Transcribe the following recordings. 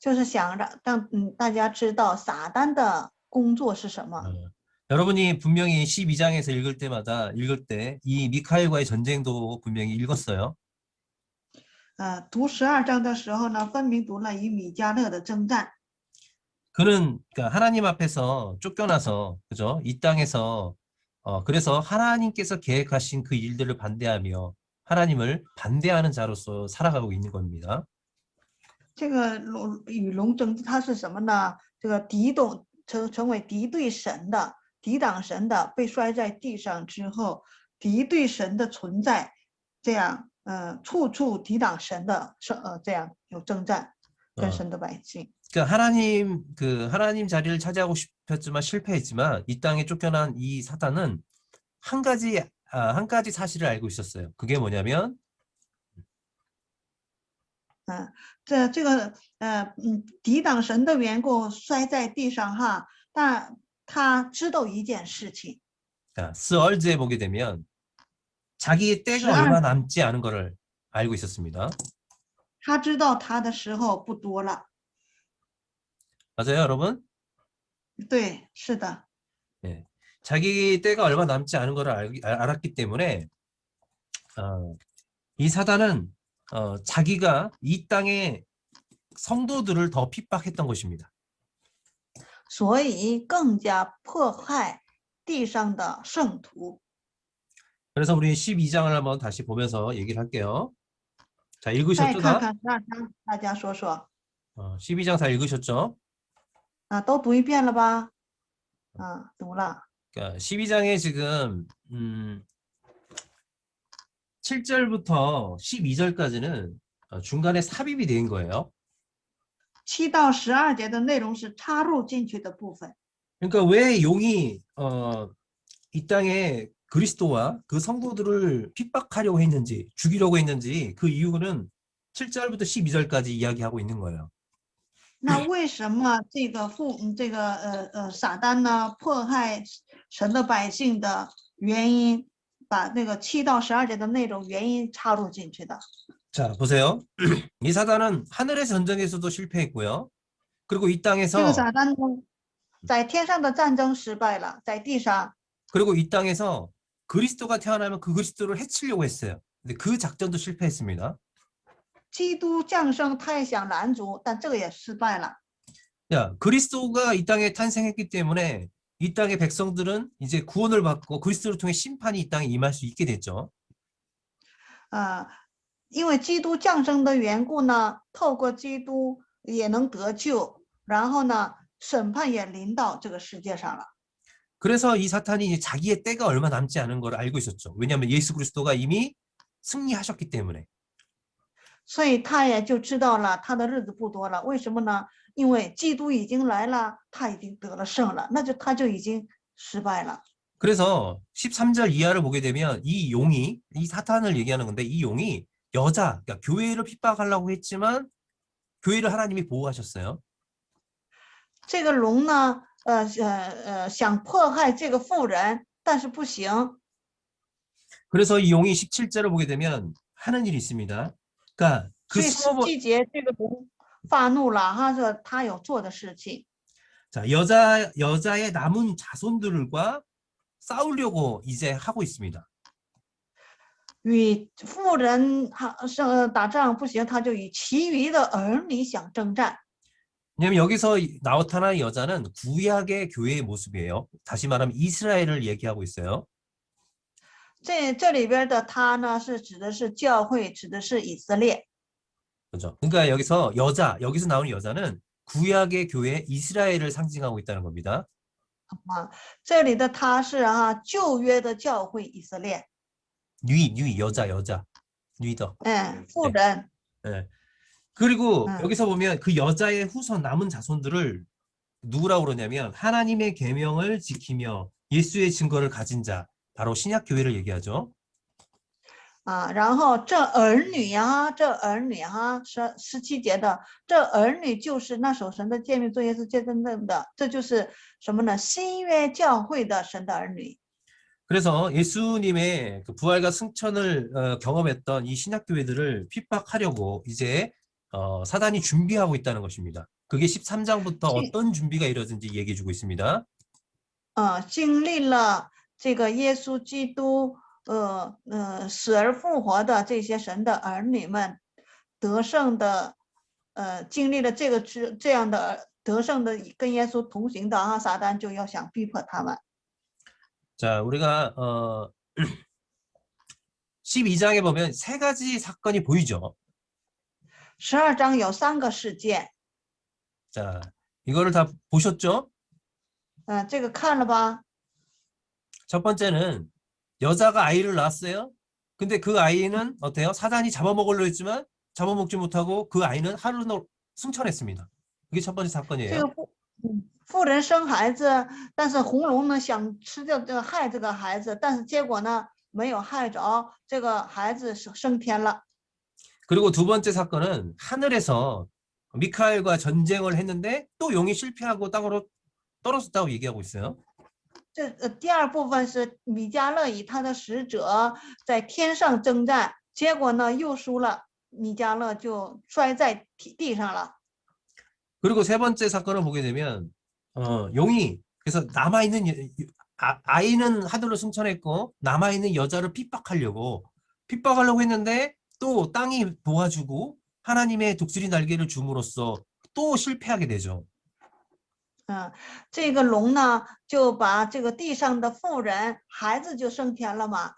就是想让大家知道撒旦的工作是什么。 여러분이 분명히 12장에서 읽을 때 이 미카엘과의 전쟁도 분명히 읽었어요. 读12章的时候呢，分明读了与米迦勒的征战。 그는 그러니까 하나님 앞에서 쫓겨나서 그죠? 이 땅에서 그래서 하나님께서 계획하신 그 일들을 반대하며 하나님을 반대하는 자로서 살아가고 있는 겁니다. 这个与龙争，它是什么呢？这个成为敌对神的、抵挡神的，被摔在地上之后，敌对神的存在，这样处处抵挡神的，这样有征战，跟神的百姓。 그러니까 하나님 자리를 차지하고 싶었지만 실패했지만 이 땅에 쫓겨난 이 사탄은 한 가지 사실을 알고 있었어요. 그게 뭐냐면 这个抵挡神的缘故摔在地上哈，但他知道一件事情。 스얼즈에 보게 되면 자기의 때가 얼마 남지 않은 것을 알고 있었습니다. 他知道他的时候不多了。 맞아요, 여러분? 对，是的。 네. 자기 때가 얼마 남지 않은 것을 알았기 때문에 이 사단은 자기가 이 땅의 성도들을 더 핍박했던 것입니다. 所以更加迫害地上的圣徒。 그래서 우리 12장을 한번 다시 보면서 얘기를 할게요. 자, 再 읽으셨죠? 看 다? 看大家说说 12장 다 읽으셨죠? 都读一遍了吧？读了。 그러니까 12장에 지금 7절부터 12절까지는 중간에 삽입이 된 거예요. 7到12节的内容是插入进去的部分。 그러니까 왜 용이 이 땅에 그리스도와 그 성도들을 핍박하려고 했는지, 죽이려고 했는지 그 이유는 7절부터 12절까지 이야기하고 있는 거예요. 那为什么这个撒旦呢迫害神的百姓的原因，把那个7到12节的内容原因插入进去的？ 자, 보세요. 이 사단은 하늘의 전쟁에서도 실패했고요. 그리고 이 这个 땅에서 撒旦呢，在天上的战争失败了，在地上 그리고 이 땅에서 그리스도가 태어나면 그 그리스도를 해치려고 했어요. 근데 그 작전도 실패했습니다. 基督降生，他也想拦阻，但这个也失败了。 야, 그리스도가 이 땅에 탄생했기 때문에 이 땅의 백성들은 이제 구원을 받고 그리스도를 통해 심판이 이 땅에 임할 수 있게 됐죠. 因为基督降生的缘故呢，透过基督也能得救，然后呢，审判也临到这个世界上了。 그래서 이 사탄이 이제 자기의 때가 얼마 남지 않은 걸 알고 있었죠. 왜냐하면 예수 그리스도가 이미 승리하셨기 때문에. 所以他也就知道了他的日子不多了。为什么呢？因为基督已经来了，他已经得了胜了，他就已经失败了。 그래서 13절 이하를 보게 되면 이 용이, 이 사탄을 얘기하는 건데 이 용이 그러니까 교회를 핍박하려고 했지만 교회를 하나님이 보호하셨어요. 这个龙呢，想迫害这个妇人，但是不行。 그래서 이 용이 17절을 보게 되면 하는 일이 있습니다. 그러니까 그 17节这个龙发怒了，说他有做的事情。 자, 여자의 남은 자손들과 싸우려고 이제 하고 있습니다. 与妇人打仗不行，他就与其余的儿女想征战。 왜냐하면 여기서 나타난 여자는 구약의 교회의 모습이에요. 다시 말하면 이스라엘을 얘기하고 있어요. 这里边的他呢，是指的是教会，指的是以色列。 그렇죠. 그러니까 여기서 나오는 여자는 구약의 교회 이스라엘을 상징하고 있다는 겁니다. 这里的他是旧约的教会以色列。 여자, 누이더. 妇人。 네. 그리고 여기서 보면 그 여자의 후손 남은 자손들을 누구라고 그러냐면 하나님의 계명을 지키며 예수의 증거를 가진 자, 바로 신약 교회를 얘기하죠. 然后这儿女17节的这儿女就是那守神的诫命做耶稣见证的，这就是什么呢？新约教会的神的儿女。 그래서 예수님의 그 부활과 승천을 경험했던 이 신약 교회들을 핍박하려고 이제 사단이 준비하고 있다는 것입니다. 그게 13장부터 经 어떤 준비가 이루어진지 얘기해 주고 있습니다. 经历了这个耶稣基督死而复活的这些神的儿女们得胜的经历了这样的得胜的跟耶稣同行的啊，撒旦就要想逼迫他们。 자, 우리가 12장에 보면 세 가지 사건이 보이죠. 12章有3个事件， 자, 이거를 다 보셨죠? 这个看了吧？ 첫 번째는 여자가 아이를 낳았어요. 근데 그 아이는 어때요? 사단이 잡아먹으려 했지만 잡아먹지 못하고 그 아이는 하루는 승천했습니다. 그게 첫 번째 这 사건이에요. 个妇人生孩子，但是红龙呢想吃掉这个害这个孩子，但是结果呢没有害着，这个孩子升天了。 그리고 두 번째 사건은 하늘에서 미카엘과 전쟁을 했는데 또 용이 실패하고 땅으로 떨어졌다고 얘기하고 있어요. 这第二部分是米迦勒以他的使者在天上征战，结果呢又输了，米迦勒就摔在地上了。 그리고 세 번째 사건을 보게 되면 용이 그래서 남아있는 아이는 하늘로 승천했고 남아있는 여자를 핍박하려고 했는데 또 땅이 도와주고 하나님의 독수리 날개를 줌으로써 또 실패하게 되죠. 这个龙呢就把这个地上的妇人孩子就升天了嘛，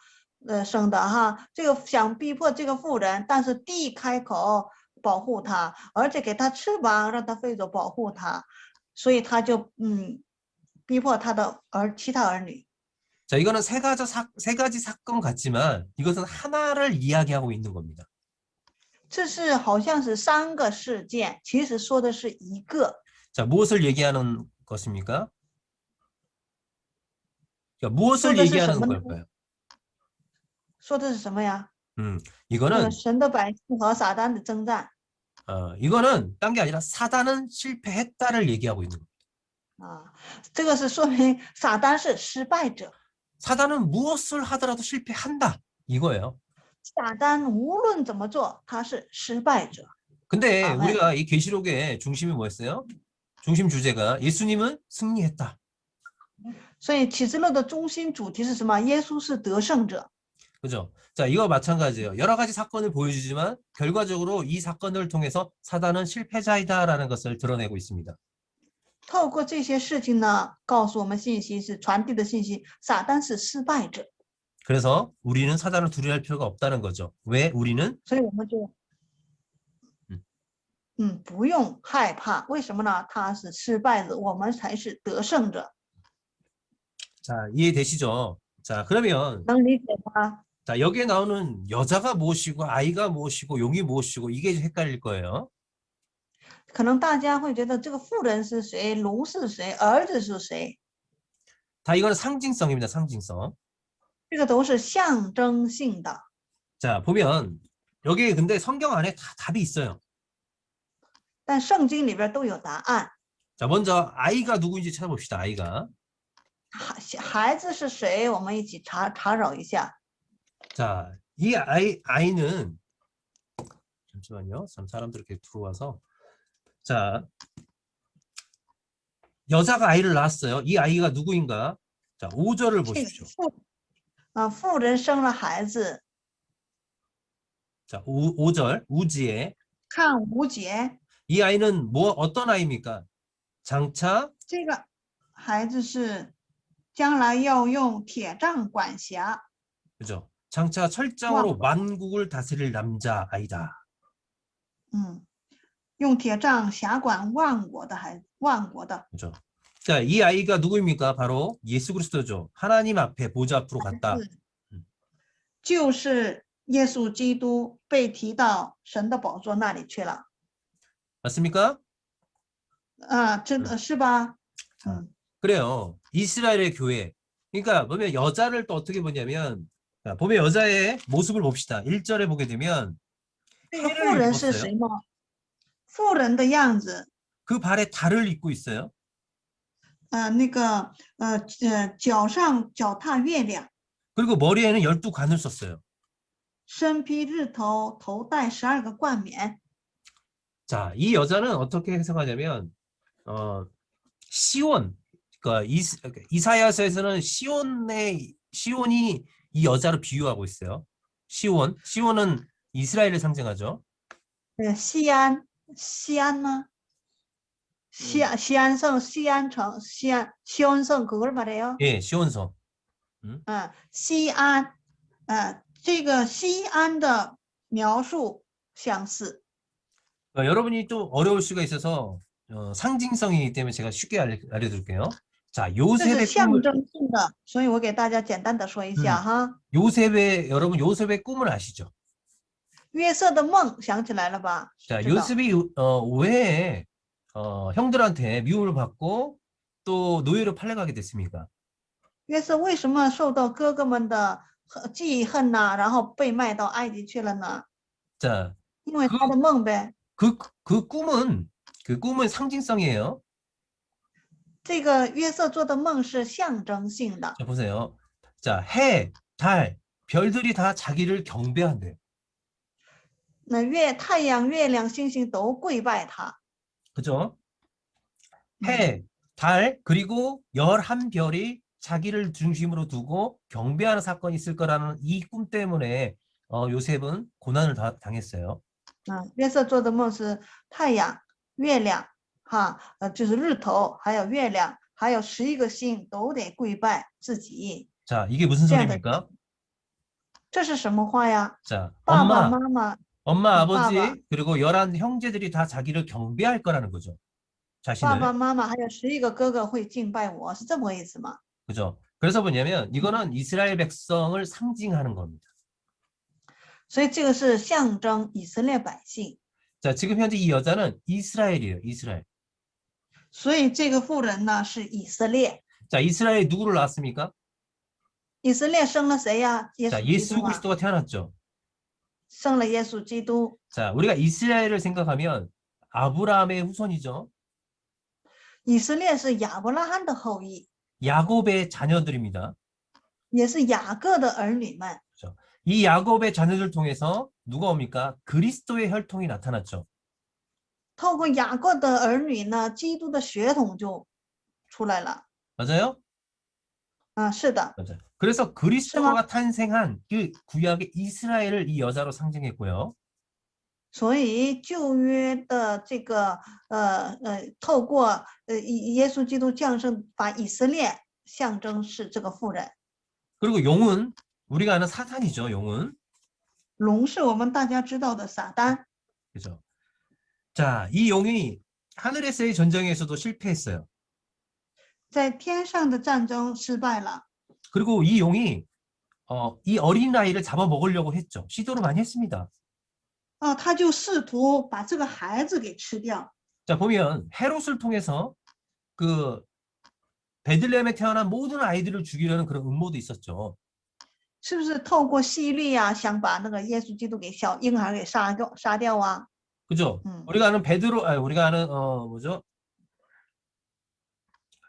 生的哈，这个想逼迫这个妇人，但是地开口保护他，而且给他翅膀让他飞走保护他，所以他就逼迫他的其他儿女。 자, 이거는 세 가지 사건 같지만 이것은 하나를 이야기하고 있는 겁니다. 这是好像是3个事件，其实说的是一个。 자, 무엇을 얘기하는 것입니까? 그러니까 무엇을 说的是什 얘기하는 么呢？ 걸까요? 说的是什么呀？ 이거는 神的百姓和撒旦的征战。 이거는 딴 게 아니라 사단은 실패했다를 얘기하고 있는 겁니다. 这个是说明撒旦是失败者。 사단은 무엇을 하더라도 실패한다 이거예요. 撒旦无论怎么做，他是失败者。 근데 아멘. 우리가 이 계시록의 중심이 뭐였어요? 중심 주제가 예수님은 승리했다. 所以启示录的中心主题是什么？耶稣是得胜者。 그죠? 자, 이거 마찬가지예요. 여러 가지 사건을 보여주지만 결과적으로 이 사건을 통해서 사단은 실패자이다라는 것을 드러내고 있습니다. 透过这些事情呢，告诉我们信息是传递的信息，撒旦是失败者。 그래서 우리는 사단을 두려워할 필요가 없다는 거죠. 왜 우리는? 所以我们就不用害怕。为什么呢？他是失败者，我们才是得胜者。 자, 이해되시죠? 자, 그러면 能理解吗？ 자, 여기에 나오는 여자가 무엇이고 아이가 무엇이고 용이 무엇이고 이게 헷갈릴 거예요. 可能大家会觉得这个妇人是谁，龙是谁，儿子是谁？ 다 이거는 상징성입니다. 상징성. 这个都是象征性的。 자, 보면 여기 근데 성경 안에 다 답이 있어요. 但圣经里边都有答案。 자, 먼저 아이가 누구인지 찾아봅시다. 아이가. 孩子是谁？我们一起查找一下。 자, 이 아이는 잠시만요. 참 사람들 이렇게 들어와서 자, 여자가 아이를 낳았어요. 이 아이가 누구인가? 자, 5절을 보십시오. 妇人生了孩子。 자, 5절 우지에 看5节， 이 아이는 어떤 아이입니까? 장차 这个孩子是将来要用铁杖管辖。 그죠? 장차 철장으로 만국을 다스릴 남자 아이다. 用铁杖辖管万国的孩子，万国的。 그죠? 자, 이 아이가 누구입니까? 바로 예수 그리스도죠. 하나님 앞에 보좌 앞으로 갔다. 就是耶稣基督被提到神的宝座那里去了。 맞습니까? 真的是吧？ 그래요. 이스라엘의 교회. 그러니까 보면 여자를 또 어떻게 보냐면 자, 보면 여자의 모습을 봅시다. 1절에 보게 되면 这个妇人是谁吗？妇人的样子， 그 발에 달을 입고 있어요. 那个脚上脚踏月亮， 그리고 머리에는 12관을 썼어요. 身披日头，头戴12个冠冕。 자, 이 여자는 어떻게 해석하냐면 시온, 그러니까 이사야서에서는 시온이 이 여자로 비유하고 있어요. 시온은 이스라엘을 상징하죠. 西安呢？西安省西安城西安省 그걸 말해요. 예, 시온성. 西安，这个西安的描述相似。 여러분이 좀 어려울 수가 있어서 상징성이기 때문에 제가 쉽게 알려드릴게요. 자, 这是 요셉의 象 꿈을 征性的，所以我给大家简单的说一下哈。 여러분 요셉의 꿈을 아시죠? 约瑟的梦想起来了吧？ 자, 知道。 요셉이 왜 형들한테 미움을 받고 또 노예로 팔려가게 됐습니까? 约瑟为什么受到哥哥们的记恨呢？然后被卖到埃及去了呢？ 자, 因为他的梦呗。 그 꿈은 상징성이에요. 这个约瑟做的梦是象征性的。 자, 보세요. 자, 해, 달, 별들이 다 자기를 경배한대요. 那太阳、月亮、星星都跪拜他。 그죠? 해, 달, 그리고 11별이 자기를 중심으로 두고 경배하는 사건이 있을 거라는 이 꿈 때문에 요셉은 고난을 당했어요. 约瑟做的梦是太阳、月亮，就是日头，还有月亮，还有11个星都得跪拜自己。 자, 이게 무슨 소리입니까? 这是什么话呀？ 자, 爸爸妈妈 엄마, 아버지, 봐봐. 그리고 11 형제들이 다 자기를 경배할 거라는 거죠. 爸 자신을. 爸妈妈还有11个哥哥会敬拜我，是这么个意思吗？ 그죠? 그래서 뭐냐면 이거는 이스라엘 백성을 상징하는 겁니다. 所以这个是象征以色列百姓。 자, 지금 현재 이 여자는 이스라엘이에요. 이스라엘. 所以这个妇人呢是以色列。 자, 이스라엘이 누구를 낳았습니까? 以色列生了谁呀？耶 자, 稣基 예수 督啊， 그리스도가 태어났죠. 生了耶稣基督。 자, 우리가 이스라엘을 생각하면 아브라함의 후손이죠. 以色列是亚伯拉罕的后裔， 야곱의 자녀들입니다. 也是雅各的儿女们。 이 야곱의 자녀들 통해서 누가 옵니까? 그리스도의 혈통이 나타났죠. 透过雅各的儿女呢，基督的血统就出来了。 맞아요? 是的。 맞아요. 그래서 그리스도가 탄생한 그 구약의 이스라엘을 이 여자로 상징했고요. 所以旧约的这个透过耶稣基督降生，把以色列象征是这个妇人。 그리고 용은 우리가 아는 사탄이죠. 용은. 龙是我们大家知道的撒旦。 그죠? 자, 이 용이 하늘에서의 전쟁에서도 실패했어요. 在天上的战争失败了。 그리고 이 용이 이 어린아이를 잡아먹으려고 했죠. 시도를 많이 했습니다. 他就试图把这个孩子给吃掉。 자, 보면 헤롯을 통해서 그 베들레헴에 태어난 모든 아이들을 죽이려는 그런 음모도 있었죠. 是不是透过希律啊，想把那个耶稣基督给小婴孩给杀掉啊？ 그죠? 우리가 아는 우리가 아는 뭐죠?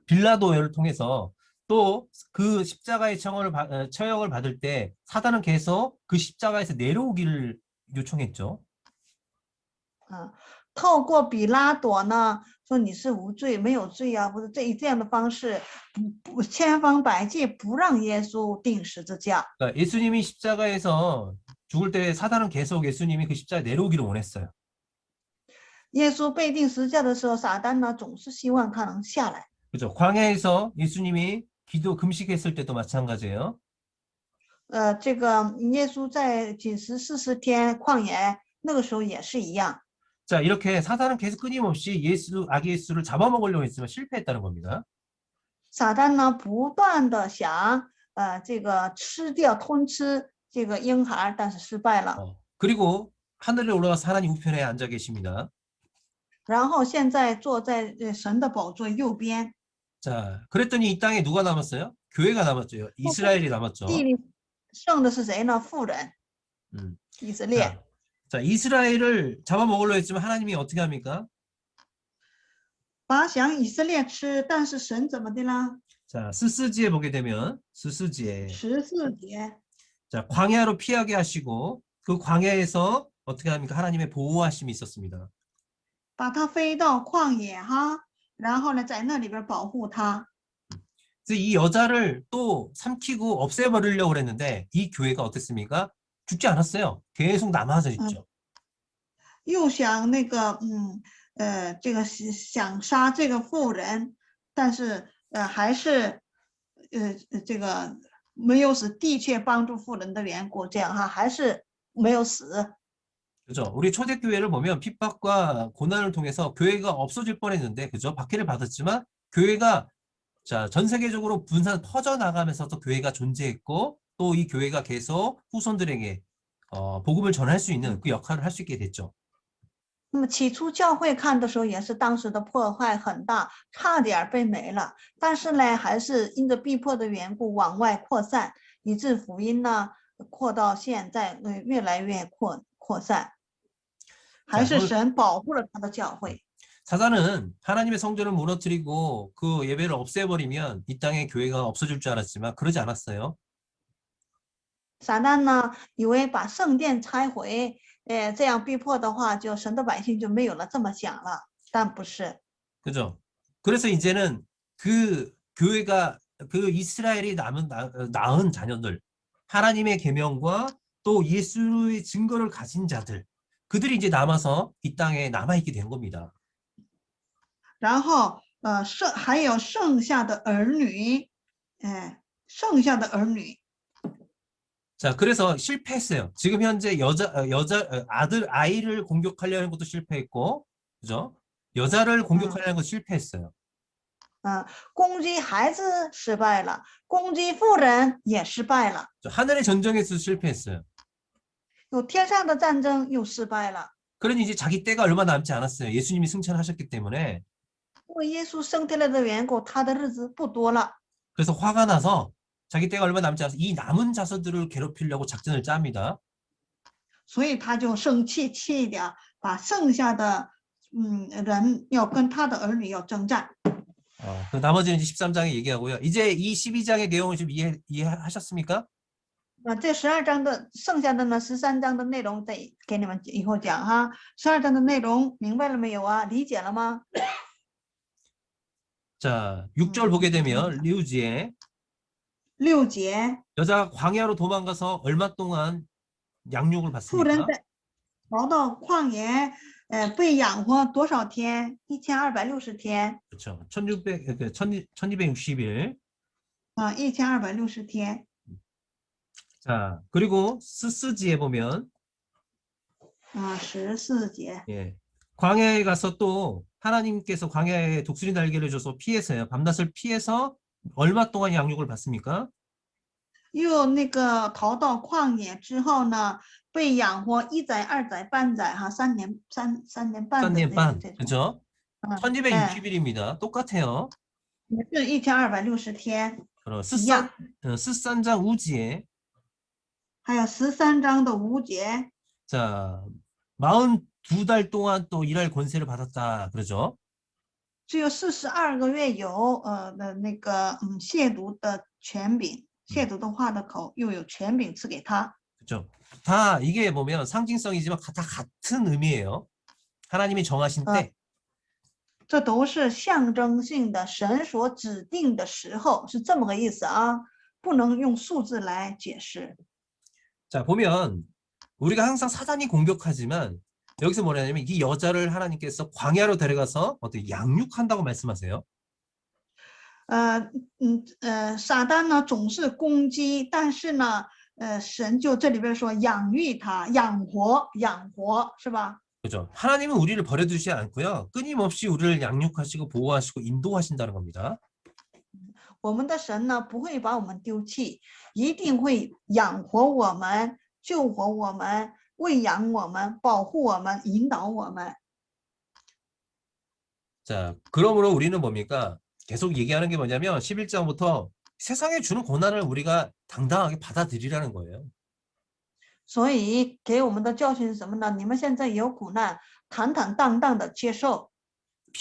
빌라도를 통해서 또 그 십자가의 처형을 받을 때 사단은 계속 그 십자가에서 내려오기를 요청했죠. 透过比拉多呢，说你是无罪，没有罪啊，或者这样的方式，千方百计不让耶稣钉十字架。 그러니까 예수님이 십자가에서 죽을 때 사단은 계속 예수님이 그 십자가에 내려오기를 원했어요. 耶稣被钉十字架的时候，撒旦呢总是希望他能下来。 그죠? 광야에서 예수님이 기도 금식했을 때도 마찬가지예요. 这个耶稣在禁食40天旷野，那个时候也是一样。 자, 이렇게 사단은 계속 끊임없이 아기 예수를 잡아먹으려고 했지만 실패했다는 겁니다. 撒旦呢不断的想这个吞吃这个婴孩，但是失败了。 그리고 하늘에 올라가서 하나님 우편에 앉아 계십니다. 然后现在坐在神的宝座右边。 자, 그랬더니 이 땅에 누가 남았어요? 교회가 남았죠. 이스라엘이 남았죠. 地里剩的是谁呢？妇人，以色列。 자, 이스라엘을 잡아먹으려 했지만 하나님이 어떻게 합니까? 把想以色列吃，但是神怎么的啦？ 자, 스스지에 보게 되면 스스지에 14节， 자, 광야로 피하게 하시고 그 광야에서 어떻게 합니까? 하나님의 보호하심이 있었습니다. 把它飞到旷野哈，然后呢，在那里边保护它。 그래서 이 여자를 또 삼키고 없애버리려고 그랬는데 이 교회가 어땠습니까? 죽지 않았어요. 계속 남아져 嗯， 있죠. 又想那个这个想杀这个妇人，但是还是这个没有死，的确帮助妇人的缘故，这样哈，还是没有死。 그죠? 우리 초대교회를 보면 핍박과 고난을 통해서 교회가 없어질 뻔했는데, 그죠? 박해를 받았지만 교회가 자, 전 세계적으로 분산 퍼져나가면서 또 교회가 존재했고 또 이 교회가 계속 후손들에게 복음을 전할 수 있는 그 역할을 할 수 있게 됐죠. 那么起初教会看的时候，也是当时的破坏很大，差点被没了。但是呢，还是因着逼迫的缘故往外扩散，以致福音呢扩到现在，越来越扩散。还是神保护了他的教会。 사단은 하나님의 성전을 무너뜨리고 그 예배를 없애버리면 이 땅에 교회가 없어질 줄 알았지만 그러지 않았어요. 撒旦呢，以为把圣殿拆毁，这样逼迫的话，就神的百姓就没有了，这么想了，但不是。 그죠? 그래서 이제는 그 교회가 그 이스라엘이 낳은 자녀들, 하나님의 계명과 또 예수의 증거를 가진 자들, 그들이 이제 남아서 이 땅에 남아 있게 된 겁니다. 然后还有剩下的儿女，剩下的儿女。 자, 그래서 실패했어요. 지금 현재 아이를 공격하려는 것도 실패했고, 그죠? 여자를 공격하려는 것도 실패했어요. 攻击孩子失败了，攻击妇人也失败了。 하늘의 전쟁에서 실패했어요. 有天上的战争又失败了。 그러니 이제 자기 때가 얼마 남지 않았어요. 예수님이 승천하셨기 때문에. 因为耶稣升天了的缘故，他的日子不多了。 그래서 화가 나서 자기 때가 얼마 남지 않아서 이 남은 자손들을 괴롭히려고 작전을 짭니다. 所以他就生气，气的把剩下的人要跟他的儿女要征战。 그 나머지는 이제 13장에 얘기하고요. 이제 이 12장의 내용을 좀 이해하셨습니까? 这12章的剩下的呢，13章的内容得给你们以后讲哈。12章的内容明白了没有啊？理解了吗？ 자, 6절 보게 되면 류지에 6节， 여자가 광야로 도망가서 얼마 동안 양육을 妇人 받습니까? 逃到旷野，被养活多少天？1260天。 그렇죠. 1260일. 1260天。 자, 그리고 스스지에 보면 14节， 예, 광야에 가서 또 하나님께서 광야에 독수리 날개를 줘서 피해서요. 밤낮을 피해서 얼마 동안 양육을 받습니까? 又那个逃到旷野之后呢，被养活1载、2载、半载哈，3年半的 3년 반, 这种， 그죠? 1260일입니다. 똑같아요. 也是1260天， 一样。 스산장 우지에 还有13章的5节， 자, 42달 동안 또 일할 권세를 받았다 그러죠. 只有42个月有的那个亵渎的权柄，亵渎的话的口又有权柄赐给他。 그죠? 다 이게 보면 상징성이지만 다 같은 의미예요. 하나님이 정하신 때. 这都是象征性的，神所指定的时候是这么个意思啊，不能用数字来解释。 자, 보면 우리가 항상 사단이 공격하지만 여기서 뭐냐면 이 여자를 하나님께서 광야로 데려가서 어떻게 양육한다고 말씀하세요. 撒旦呢总是攻击，但是呢，神就这里边说养育他，养活是吧？ 그죠? 하나님은 우리를 버려두지 않고요. 끊임없이 우리를 양육하시고 보호하시고 인도하신다는 겁니다. 我们的神呢不会把我们丢弃，一定会养活我们、救活我们、喂养我们、保护我们、引导我们。 자, 그러므로 우리는 뭡니까? 계속 얘기하는 게 뭐냐면 11장부터 세상에 주는 고난을 우리가 당당하게 받아들이라는 거예요. 所以给我们的教训是什么呢？你们现在有苦难，坦坦荡荡的接受，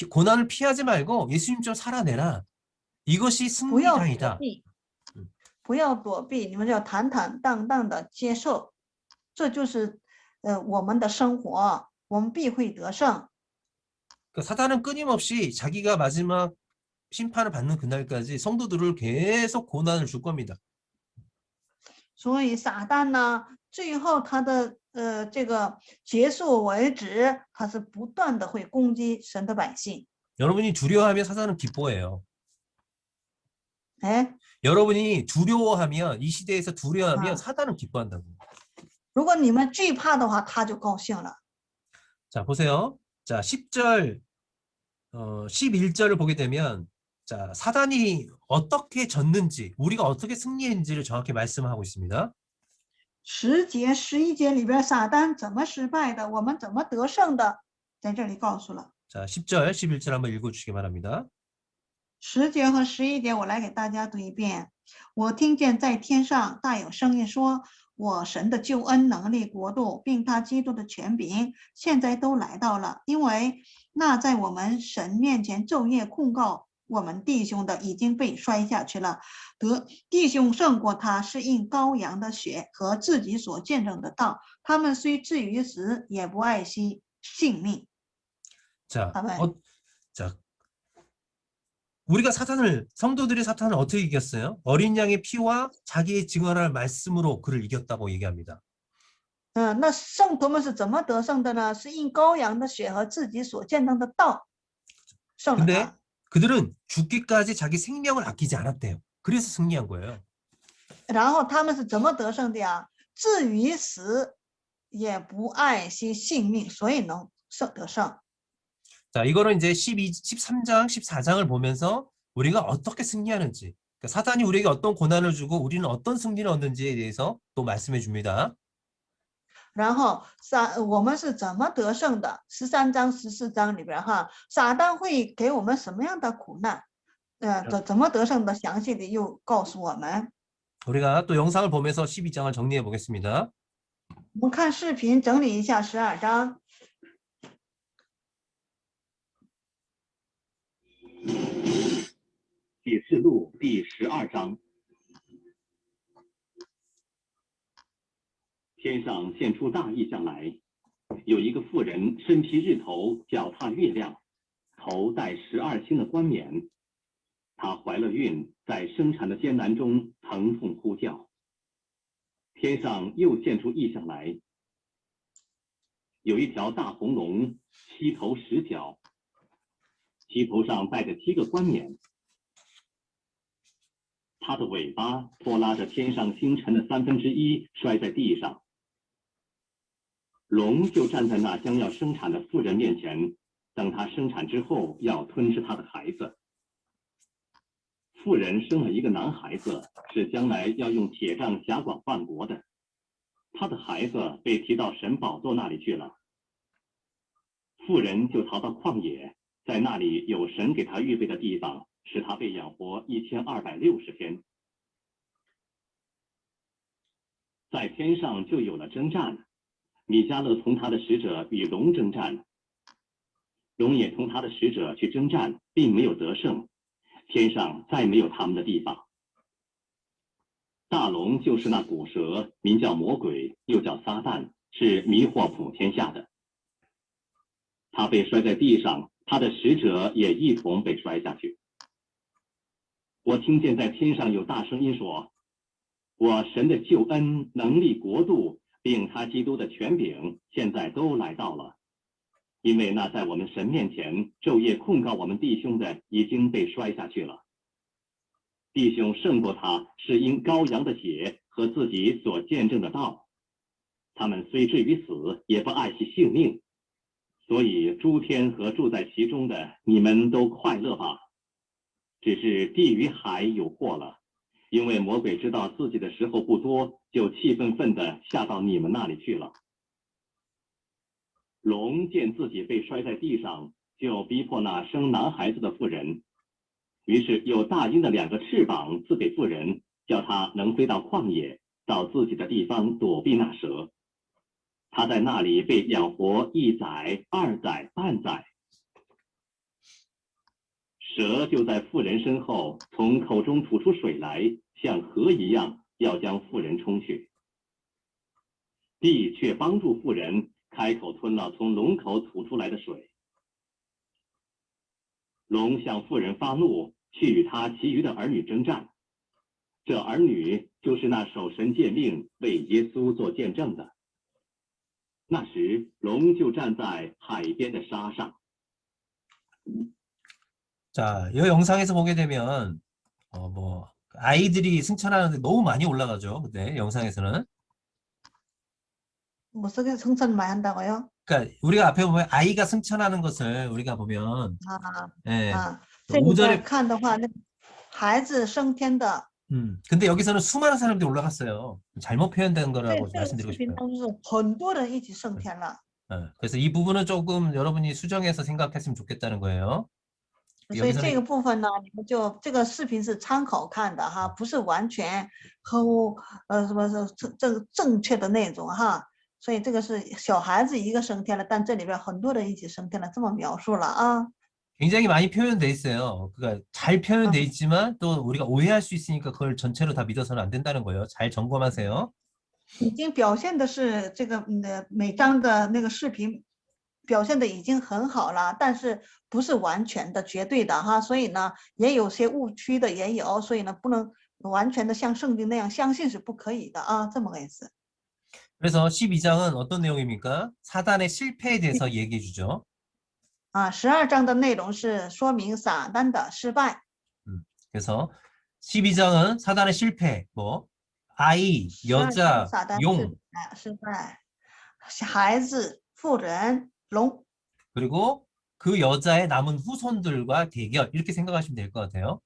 고난을 피하지 말고 예수님처럼 살아내라. 이것이 不要躲 승리자이다. 避，不要躲避，你们要坦坦荡荡的接受，这就是我们的生活，我们必会得胜。 그러니까 사단은 끊임없이 자기가 마지막 심판을 받는 그날까지 성도들을 계속 고난을 줄 겁니다. 所以撒旦呢，最后他的这个结束为止，他是不断的会攻击神的百姓。 여러분이 두려워하면 사단은 기뻐해요. 哎， 여러분이 두려워하면 이 시대에서 두려워하면 아. 사단은 기뻐한다고. 如果你们惧怕的话，他就高兴了。 자, 보세요. 자, 10절, 11절을 보게 되면 자, 사단이 어떻게 졌는지, 우리가 어떻게 승리했는지를 정확히 말씀하고 있습니다. 10节、11节里边，撒旦怎么失败的，我们怎么得胜的，在这里告诉了。 자, 10절, 11절 한번 읽어주시기 바랍니다. 10节和11节，我来给大家读一遍。我听见在天上大有声音说：“我神的救恩、能力、国度，并他基督的权柄，现在都来到了。因为那在我们神面前昼夜控告我们弟兄的，已经被摔下去了。弟兄胜过他，是因羔羊的血和自己所见证的道。他们虽至于死，也不爱惜性命。” 자, 아멘. 자, 우리가 성도들이 사탄을 어떻게 이겼어요? 어린 양의 피와 자기의 증언할 말씀으로 그를 이겼다고 얘기합니다. 那圣徒们是怎么得胜的呢？是因羔羊的血和自己所见证的道胜了 근데 他。 그들은 죽기까지 자기 생명을 아끼지 않았대요. 그래서 승리한 거예요. 然后他们是怎么得胜的呀？至于死也不爱惜性命，所以能得胜。 자, 이거는 이제 13장, 14장을 보면서 우리가 어떻게 승리하는지, 그러니까 사탄이 우리에게 어떤 고난을 주고 우리는 어떤 승리를 얻는지에 대해서 또 말씀해 줍니다. 然后我们是怎么得胜的？13章、14章里边哈，撒旦会给我们什么样的苦难？怎么得胜的？详细的又告诉我们。 우리가 또 영상을 보면서 12장을 정리해 보겠습니다. 我们看视频整理一下12章。 启示录第12章，天上现出大异象来，有一个妇人身披日头，脚踏月亮，头戴12星的冠冕。她怀了孕，在生产的艰难中疼痛呼叫。天上又现出异象来，有一条大红龙，7头10脚，其头上戴着7个冠冕。 它的尾巴拖拉着天上星辰的1/3摔在地上，龙就站在那将要生产的妇人面前，等她生产之后要吞吃她的孩子。妇人生了一个男孩子，是将来要用铁杖辖管万国的。她的孩子被提到神宝座那里去了。妇人就逃到旷野，在那里有神给她预备的地方。 使他被养活1260天，在天上就有了征战。米迦勒同他的使者与龙征战，龙也同他的使者去征战，并没有得胜。天上再没有他们的地方。大龙就是那古蛇，名叫魔鬼，又叫撒旦，是迷惑普天下的。他被摔在地上，他的使者也一同被摔下去。 我听见在天上有大声音说：“我神的救恩、能力、国度，并他基督的权柄，现在都来到了。因为那在我们神面前昼夜控告我们弟兄的，已经被摔下去了。弟兄胜过他，是因羔羊的血和自己所见证的道。他们虽至于死，也不爱惜性命。所以诸天和住在其中的，你们都快乐吧。” 只是地与海有祸了，因为魔鬼知道自己的时候不多，就气愤愤地下到你们那里去了。龙见自己被摔在地上，就逼迫那生男孩子的妇人，于是有大鹰的2个翅膀赐给妇人，叫她能飞到旷野，到自己的地方躲避那蛇。她在那里被养活1载、2载、半载。 蛇就在妇人身后，从口中吐出水来，像河一样，要将妇人冲去。地却帮助妇人，开口吞了从龙口吐出来的水。龙向妇人发怒，去与他其余的儿女征战。这儿女就是那守神诫命为耶稣做见证的。那时，龙就站在海边的沙上。 자, 이 영상에서 보게 되면 뭐 아이들이 승천하는데 너무 많이 올라가죠. 근데 영상에서는 어떻게 승천 많이 한다고요? 그러니까 우리가 앞에 보면 아이가 승천하는 것을 우리가 보면 啊 예, 这个 5절에 看的话，那孩子升天的， 근데 여기서는 수많은 사람들이 올라갔어요. 잘못 표현된 这 거라고 这个视 말씀드리고 频 싶어요. 当中是很多人一起升天了。 그래서 이 부분은 조금 여러분이 수정해서 생각했으면 좋겠다는 거예요. 所以这个 여기서는 部分呢，你们就这个视频是参考看的哈，不是完全和什么是正确的那种哈。所以这个是小孩子一个升天了，但这里边很多人一起升天了，这么描述了啊。 굉장히 많이 표현돼 있어요. 그러니까 잘 표현돼 있지만 또 우리가 오해할 수 있으니까 그걸 전체로 다 믿어서는 안 된다는 거예요. 잘 점검하세요. 已经表现的是这个每张的那个视频表现的已经很好了，但是不是完全的绝对的哈，所以呢也有些误区的也有，所以呢不能完全的像圣经那样相信是不可以的啊，这么个意思。 그래서 12장은 어떤 내용입니까? 사단의 실패에 대해서 얘기해 주죠. 12章的内容是说明撒旦的失败。 그래서 12장은 사단의 실패, 뭐 아이, 12章 여자, 撒旦 용 失败，孩子、妇人、龙， 그리고 그 여자의 남은 후손들과 대결 이렇게 생각하시면 될 것 같아요.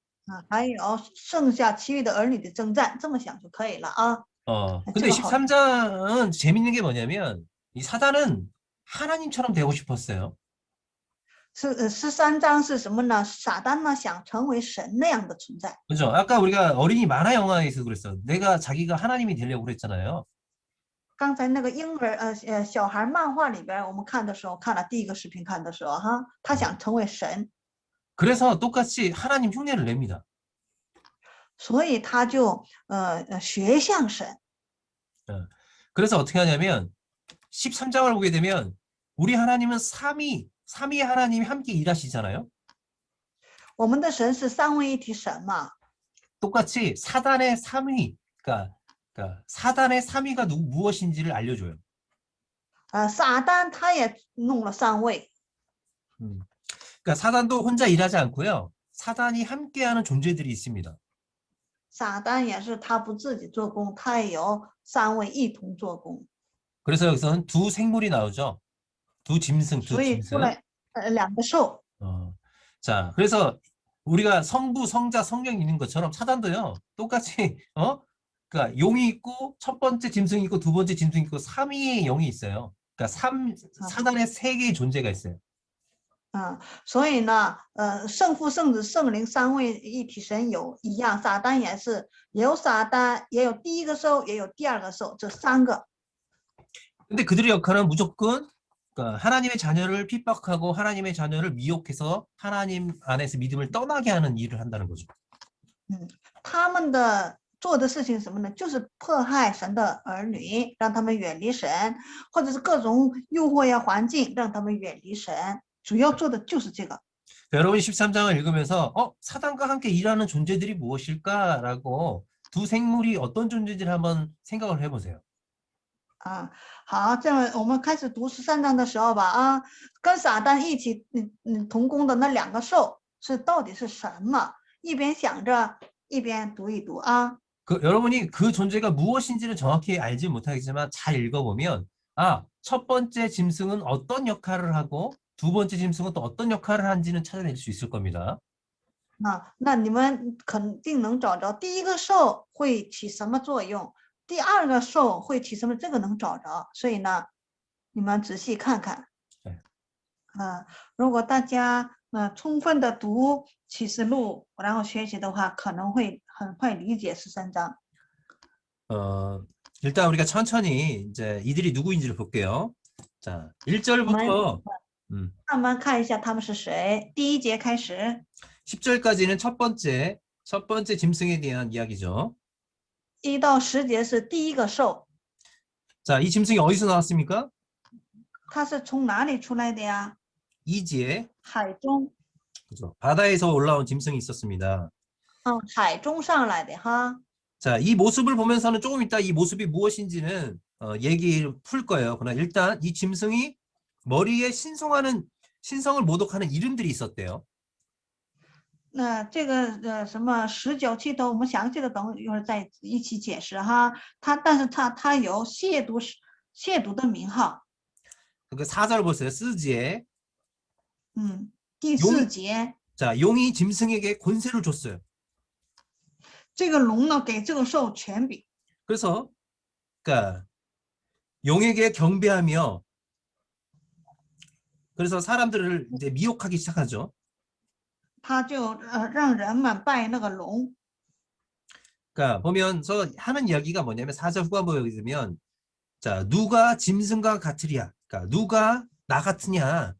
还有剩下其余的儿女的征战，这么想就可以了啊。 근데 这个好。 13장은 재밌는 게 뭐냐면 이 사단은 하나님처럼 되고 싶었어요. 13章是什么呢？撒旦呢想成为神那样的存在。 그죠? 아까 우리가 어린이 만화 영화에서 그랬어. 내가 자기가 하나님이 되려고 그랬잖아요. 刚才那个婴儿小孩漫画里边，我们看的时候，看了第一个视频看的时候哈，他想成为神， 그래서 똑같이 하나님 흉내를 냅니다. 所以他就学像神。 그래서 어떻게 하냐면 13장을 보게 되면 우리 하나님은 삼위 하나님이 함께 일하시잖아요. 我们的神是三位一体神嘛， 똑같이 사단의 삼위, 그러니까 사단의 삼위가 무엇인지를 알려줘요. 撒旦他也弄了三位， 그러니까 사단도 혼자 일하지 않고요. 사단이 함께하는 존재들이 있습니다. 撒旦也是他不自己做工，他也有三位一同做工， 그래서 여기서는 두 생물이 나오죠. 두 짐승, 두 所以出 짐승. 来两个兽。 자, 그래서 우리가 성부, 성자, 성령이 있는 것처럼 사단도요. 똑같이 그러니까 용이 있고 첫 번째 짐승이 있고 두 번째 짐승이 있고 삼위의 영이 있어요. 그러니까 사단의 세 개의 존재가 있어요. 所以呢，圣父、圣子、圣灵三位一体神有一样，撒旦也是，也有撒旦，也有第一个兽，也有第二个兽，这三个。 근데 그들의 역할은 무조건 그러니까 하나님의 자녀를 핍박하고 하나님의 자녀를 미혹해서 하나님 안에서 믿음을 떠나게 하는 일을 한다는 거죠. 他们的做的事情是什么呢？就是迫害神的儿女，让他们远离神，或者是各种诱惑呀、环境，让他们远离神。主要做的就是这个。 여러분이 13장을 읽으면서 사단과 함께 일하는 존재들이 무엇일까라고 두 생물이 어떤 존재인지를 한번 생각을 해보세요. 好，这样我们开始读13章的时候吧跟撒旦一起同工的那两个兽是到底是什么？一边想着一边读一读啊。 여러분이 그 존재가 무엇인지는 정확히 알지 못하겠지만 잘 읽어보면 첫 번째 짐승은 어떤 역할을 하고 두 번째 짐승은 또 어떤 역할을 하는지는 찾아낼 수 있을 겁니다. 那你们肯定能找着第一个兽会起什么作用，第二个兽会起什么，这个能找着。所以呢，你们仔细看看。如果大家充分的读启示录，然后学习的话，可能会很快理解13章。 일단 우리가 천천히 이제 이들이 누구인지를 볼게요. 자, 1절부터 慢慢看一下他们是谁。第一节开始， 10절까지는 첫 번째 짐승에 대한 이야기죠. 1到10节是第一个兽。 자, 이 짐승이 어디서 나왔습니까? 它是从哪里出来的呀？ 2节. 海中。 그죠? 바다에서 올라온 짐승이 있었습니다. 海中上来的哈。 자, 이 모습을 보면서는 조금 이따 이 모습이 무엇인지는 얘기를 풀 거예요. 그러나 일단 이 짐승이 머리에 신성을 모독하는 이름들이 있었대요. 那这个什么19气头，我们详细的等一会儿再一起解释哈。但是它有亵渎的名号。 그 4절 보세요. 쓰지에 第4节， 자, 용이 짐승에게 권세를 줬어요. 这个龙呢给这个兽权柄， 그래서 그러니까 용에게 경배하며 그래서 사람들을 이제 미혹하기 시작하죠. 他就让人们拜那个龙。 그러니까 보면서 하는 이야기가 뭐냐면 4절 후반부에 보면 자, 누가 짐승과 같으랴. 그러니까 누가 나 같으냐.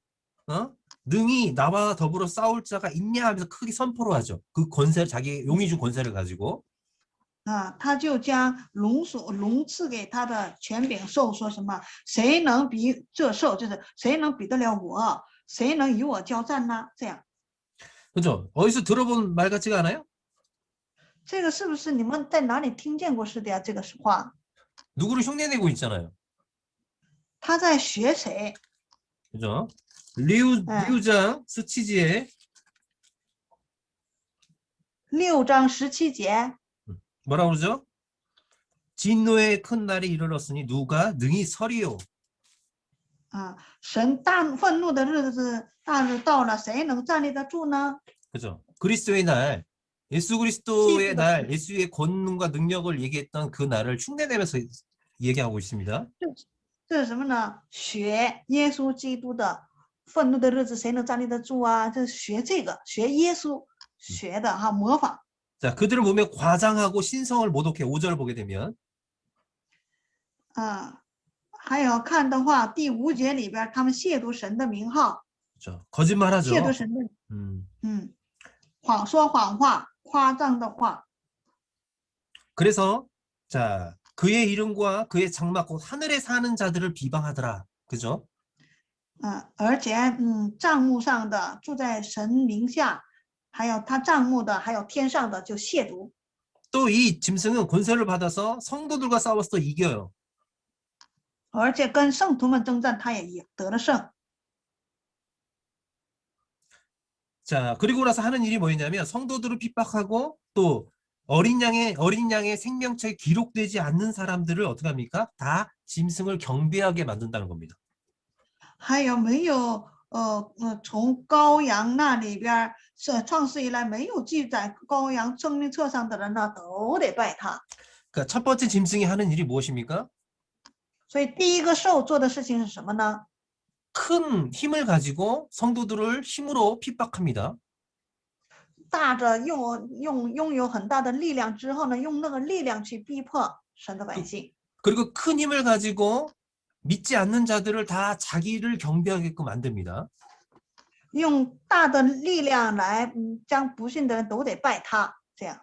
능히 나와 더불어 싸울 자가 있냐 하면서 크게 선포를 하죠. 그 권세를 자기 용이 준 권세를 가지고. 他就将龙赐给他的权柄兽说什么？谁能比这兽，就是谁能比得了我？谁能与我交战呢？这样， 그죠? 어디서 들어본 말 같지가 않아요? 这个是不是你们在哪里听见过似的呀？这个话， 누구를 흉내내고 있잖아요. 他在学谁？ 그죠? 리우장 스치지에 6章17节， 뭐라고 그러죠? 진노의 큰 날이 이르렀으니 누가 능히 서리요. 神愤怒的日子，大日到了，谁能站立得住呢？ 그죠? 그리스도의 날, 예수 그리스도의 날, 예수의 권능과 능력을 얘기했던 그 날을 흉내내면서 얘기하고 있습니다. 这是什么呢？学耶稣基督的愤怒的日子，谁能站立得住啊？这学这个，学耶稣学的哈，模仿。 자, 그들을 보면 과장하고 신성을 모독해. 5절을 보게 되면 还有看的话，第5节里边，他们亵渎神的名号， 그죠? 거짓말하죠. 亵渎神的， 说谎话，夸张的话。 그래서 자, 그의 이름과 그의 장막 곧 하늘에 사는 자들을 비방하더라. 그죠? 而且帐幕上的住在神名下，还有他帐幕的，还有天上的就亵渎。 또 이 짐승은 권세를 받아서 성도들과 싸워서 이겨요. 而且跟圣徒们征战，他也得了胜。 자, 그리고 나서 하는 일이 뭐였냐면 성도들을 핍박하고 또 어린 양의 생명책에 기록되지 않는 사람들을 어떻게 합니까? 다 짐승을 경배하게 만든다는 겁니다. 还有没有从羔羊那里边创世以来没有记载羔羊生命册上的人呢，都得拜他。 그러니까 첫 번째 짐승이 하는 일이 무엇입니까? 所以第一个兽做的事情是什么呢？ 큰 힘을 가지고 성도들을 힘으로 핍박합니다. 大着拥有很大的力量之后呢，用那个力量去逼迫神的百姓。 그리고 큰 힘을 가지고 믿지 않는 자들을 다 자기를 경배하게끔 만듭니다. 用大的力量来将不信的人都得拜他，这样。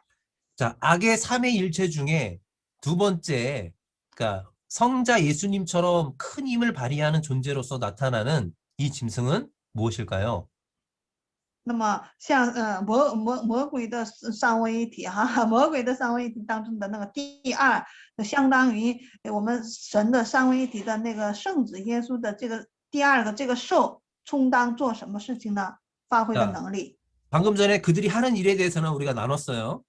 자, 악의 삼위일체 중에 두 번째, 그러니까 성자 예수님처럼 큰 힘을 발휘하는 존재로서 나타나는 이 짐승은 무엇일까요? 那么像魔鬼的三位一体哈，魔鬼的三位一体当中的那个第二，相当于我们神的三位一体的那个圣子耶稣的这个第二个这个兽，充当做什么事情呢？发挥的能力。 방금 전에 그들이 하는 일에 대해서는 우리가 나눴어요.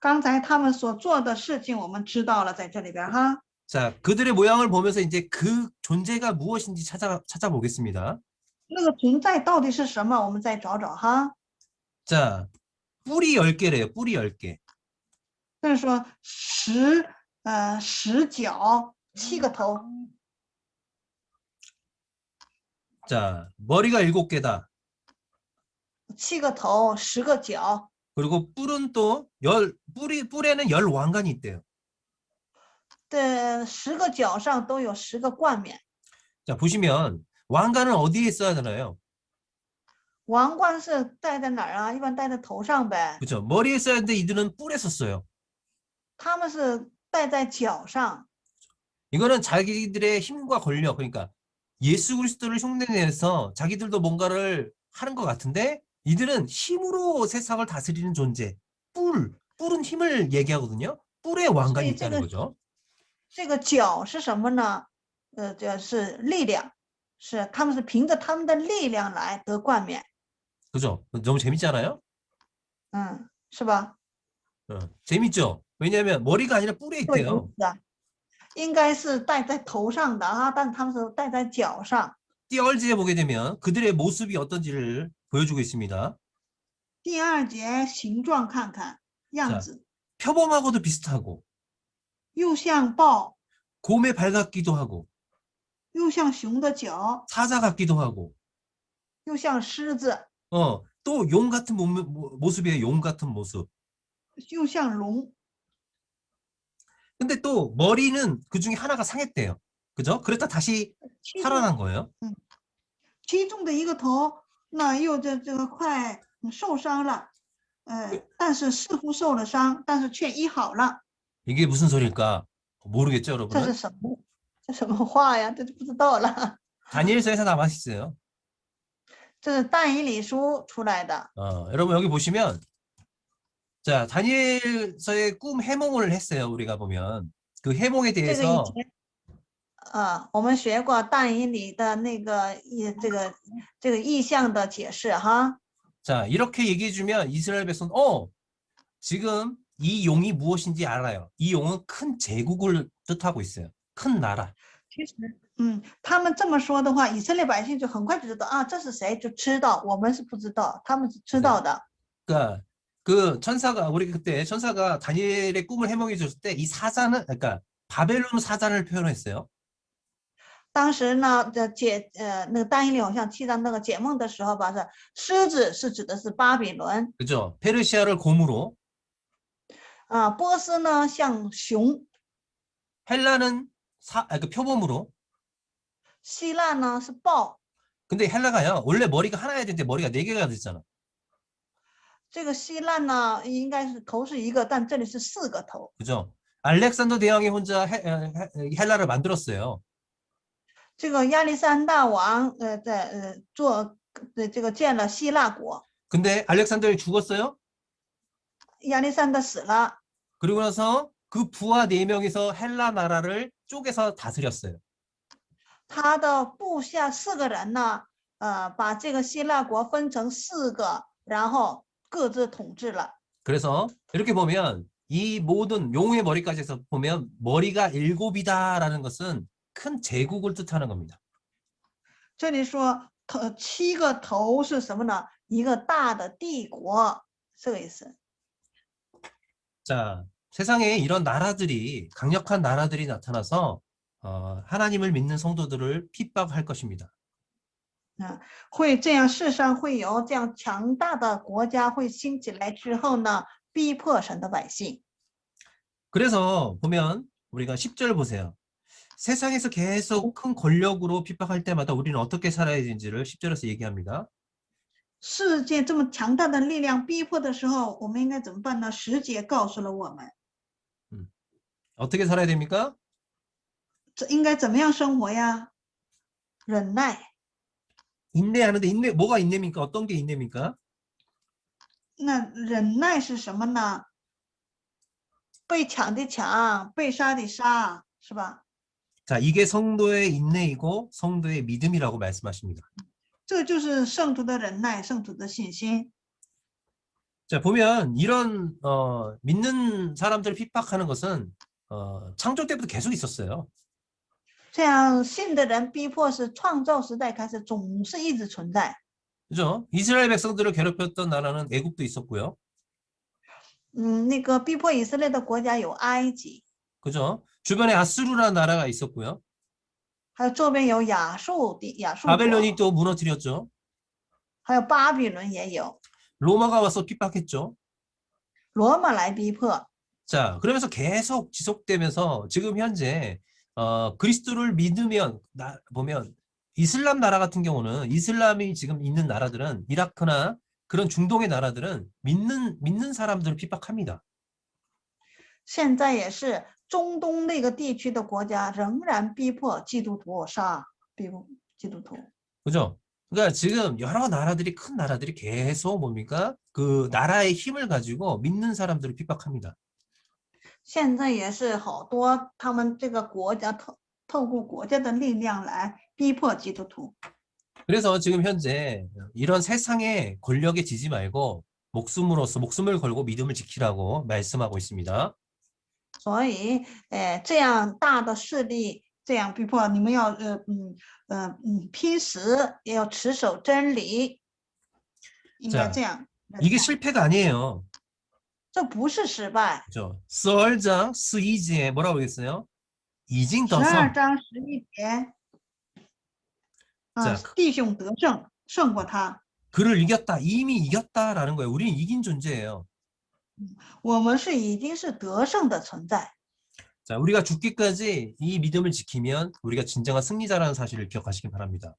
刚才他们所做的事情，我们知道了，在这里边哈。 자, 그들의 모양을 보면서 이제 그 존재가 무엇인지 찾아보겠습니다. 那个存在到底是什么？我们再找找哈。 자, 뿔이 10개래요. 뿔이 10개. 就是说10角7个头， 자, 머리가 7개다. 7个头10个角。 그리고 뿔은 또 뿔에는 10왕관이 있대요. 这10个角上都有10个冠冕。 자, 보시면 왕관은 어디에 써야 되나요? 王冠是戴在哪儿啊？一般戴在头上呗。 그렇죠. 머리에 써야 되는데 이들은 뿔에 썼어요. 他们是戴在脚上。 이거는 자기들의 힘과 권력, 그러니까 예수 그리스도를 흉내내서 자기들도 뭔가를 하는 것 같은데 이들은 힘으로 세상을 다스리는 존재, 뿔은 힘을 얘기하거든요. 뿔의 所 왕관이 以这 있다는 个 거죠. 这个角是什么呢？这是力量，是他们是凭着他们的力量来得冠冕， 그죠? 너무 재밌잖아요. 是吧？ 재밌죠? 왜냐하면 머리가 아니라 뿔에 对，有 있대요. 意思啊，应该是戴在头上的啊，但他们是戴在脚上。 띠얼지에 보게 되면 그들의 모습이 어떤지를 보여주고 있습니다. 第二节形状看看样 자, 子， 표범하고도 비슷하고 又像豹， 곰의 발 같기도 하고 又像熊的脚， 사자 같기도 하고 又像狮子， 또 용 같은 모습이에요. 용 같은 모습. 又像龙。 근데 또 머리는 그 중에 하나가 상했대요. 그죠? 그랬다 다시 其中 살아난 거예요. 其中的一个头，那又这个快受伤了，但是似乎受了伤，但是却医好了。 이게 무슨 소리일까? 모르겠죠, 这是 여러분은? 什么？这什么话呀？这就不知道了。 다니엘서에서 남아 있어요. 这是但以理书出来的。 여러분 여기 보시면 자, 다니엘서의 꿈 해몽을 했어요. 우리가 보면 그 해몽에 这个以 대해서 前我们学过但以理的那个这个意象的解释哈。 자, 이렇게 얘기해 주면 이스라엘 백성 지금 이 용이 무엇인지 알아요. 이 용은 큰 제국을 뜻하고 있어요. 큰 나라. 其实，他们这么说的话，以色列百姓就很快就知道啊，这是谁，就知道。我们是不知道，他们是知道的。 그러니까 그 천사가 우리 그때 천사가 다니엘의 꿈을 해몽해 줬을 때 이 사자는 그러니까 바벨론 사자를 표현했어요. 当时呢，那个但以理好像7章那个解梦的时候吧，是狮子是指的是巴比伦 그죠? 페르시아를 곰으로 波斯呢像熊， 헬라는 그 표범으로. 希腊呢是豹。 근데 헬라가요. 원래 머리가 하나여야 되는데 머리가 4개가 됐잖아. 这个希腊呢应该是头是1个，但这里是4个头。 그죠? 알렉산더 대왕이 혼자 헬라를 만들었어요. 这个亚历山大王这个建了希腊国， 근데 알렉산더이 죽었어요. 亚历山大死了。 그리고 나서 그 부하 4명이서 헬라 나라를 쪼개서 다스렸어요. 他的部下4个人呢，把这个希腊国分成4个，然后各自统治了。 그래서 이렇게 보면 이 모든 용의 머리까지 해서 보면 머리가 7이다라는 것은 큰 제국을 뜻하는 겁니다. 这里说7个头是什么呢？一个大的帝国，这个意思。 자, 세상에 이런 나라들이 강력한 나라들이 나타나서 하나님을 믿는 성도들을 핍박할 것입니다. 会这样，世上会有这样强大的国家会兴起来之后呢，逼迫神的百姓。 그래서 보면 우리가 10절 보세요. 세상에서 계속 큰 권력으로 핍박할 때마다 우리는 어떻게 살아야 되는지를 10절에서 얘기합니다. 世界这么强大的力量逼迫的时候，我们应该怎么办呢？10节告诉了我们， 어떻게 살아야 됩니까? 这应该怎么样生活呀？忍耐。 인내하는데 뭐가 인내입니까? 어떤 게 인내입니까? 那忍耐是什么呢？被抢的抢，被杀的杀，是吧？ 자, 이게 성도의 인내이고 성도의 믿음이라고 말씀하십니다. 这就是圣徒的忍耐，圣徒的信心。 자, 보면 이런 믿는 사람들을 핍박하는 것은 창조 때부터 계속 있었어요. 这样信的人逼迫是创造时代开始，总是一直存在。 그죠? 이스라엘 백성들을 괴롭혔던 나라는 애굽도 있었고요. 那个逼迫以色列的国家有埃及， 그죠? 주변에 아수르라는 나라가 있었고요. 还有周边有亚述国， 바벨론이 또 무너뜨렸죠. 还有巴比伦也有， 로마가 와서 핍박했죠. 罗马来逼迫。 자, 그러면서 계속 지속되면서 지금 현재 그리스도를 믿으면 보면 이슬람 나라 같은 경우는 이슬람이 지금 있는 나라들은 이라크나 그런 중동의 나라들은 믿는 사람들을 핍박합니다. 现在也是中东那个地区的国家仍然逼迫基督徒，杀逼迫基督徒。 그죠? 그러니까 지금 여러 나라들이 큰 나라들이 계속 뭡니까? 그 나라의 힘을 가지고 믿는 사람들을 핍박합니다. 现在也是好多他们这个国家透过国家的力量来逼迫基督徒。 그래서 지금 현재 이런 세상의 권력에 지지 말고 목숨을 걸고 믿음을 지키라고 말씀하고 있습니다. 所以，这样大的势力这样逼迫你们要拼死，也要持守真理，应该 자 这样。 이게 실패가 아니에요. 这不是失败。 그죠? 12장 12节 뭐라고 그랬어요? 이징 12 더서 章11节， 자, 弟兄得胜，胜过他。 그를 이겼다. 이미 이겼다라는 거예요. 우리는 이긴 존재예요. 我们是已经是得胜的存在。 자, 우리가 죽기까지 이 믿음을 지키면 우리가 진정한 승리자라는 사실을 기억하시기 바랍니다.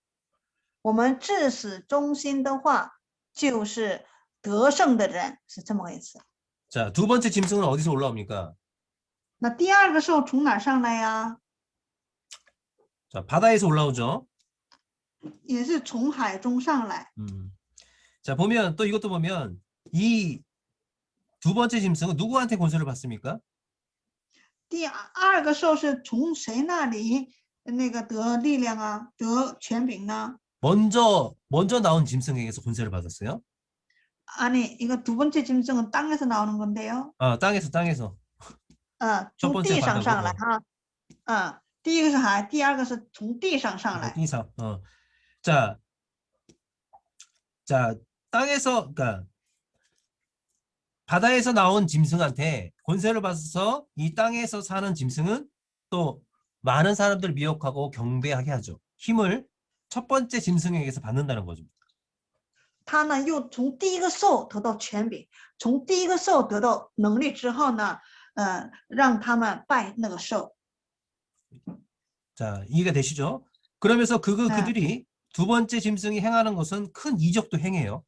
我们至死忠心的话，就是得胜的人，是这么个意思。 자, 두 번째 짐승은 어디서 올라옵니까? 那第二个兽从哪儿上来呀？ 자, 바다에서 올라오죠. 也是从海中上来。 자, 보면 또 이것도 보면 이 두 번째 짐승은 누구한테 권세를 받습니까? 第二个兽是从谁那里那个得力量啊，得权柄呢？ 먼저 나온 짐승에게서 권세를 받았어요. 아니, 이거 두 번째 짐승은 땅에서 나오는 건데요. 아, 땅에서. 从 번째 地上上来 바다고. 哈。第一个是海，第二个是从地上上来。 地上. 자, 땅에서 그러니까 바다에서 나온 짐승한테 권세를 받아서 이 땅에서 사는 짐승은 또 많은 사람들을 미혹하고 경배하게 하죠. 힘을 첫 번째 짐승에게서 받는다는 거죠. 他呢又从第一个兽得到权柄，从第一个兽得到能力之后呢，让他们拜那个兽。 자, 이해가 되시죠? 그러면서 그들이 두 번째 짐승이 행하는 것은 큰 이적도 행해요.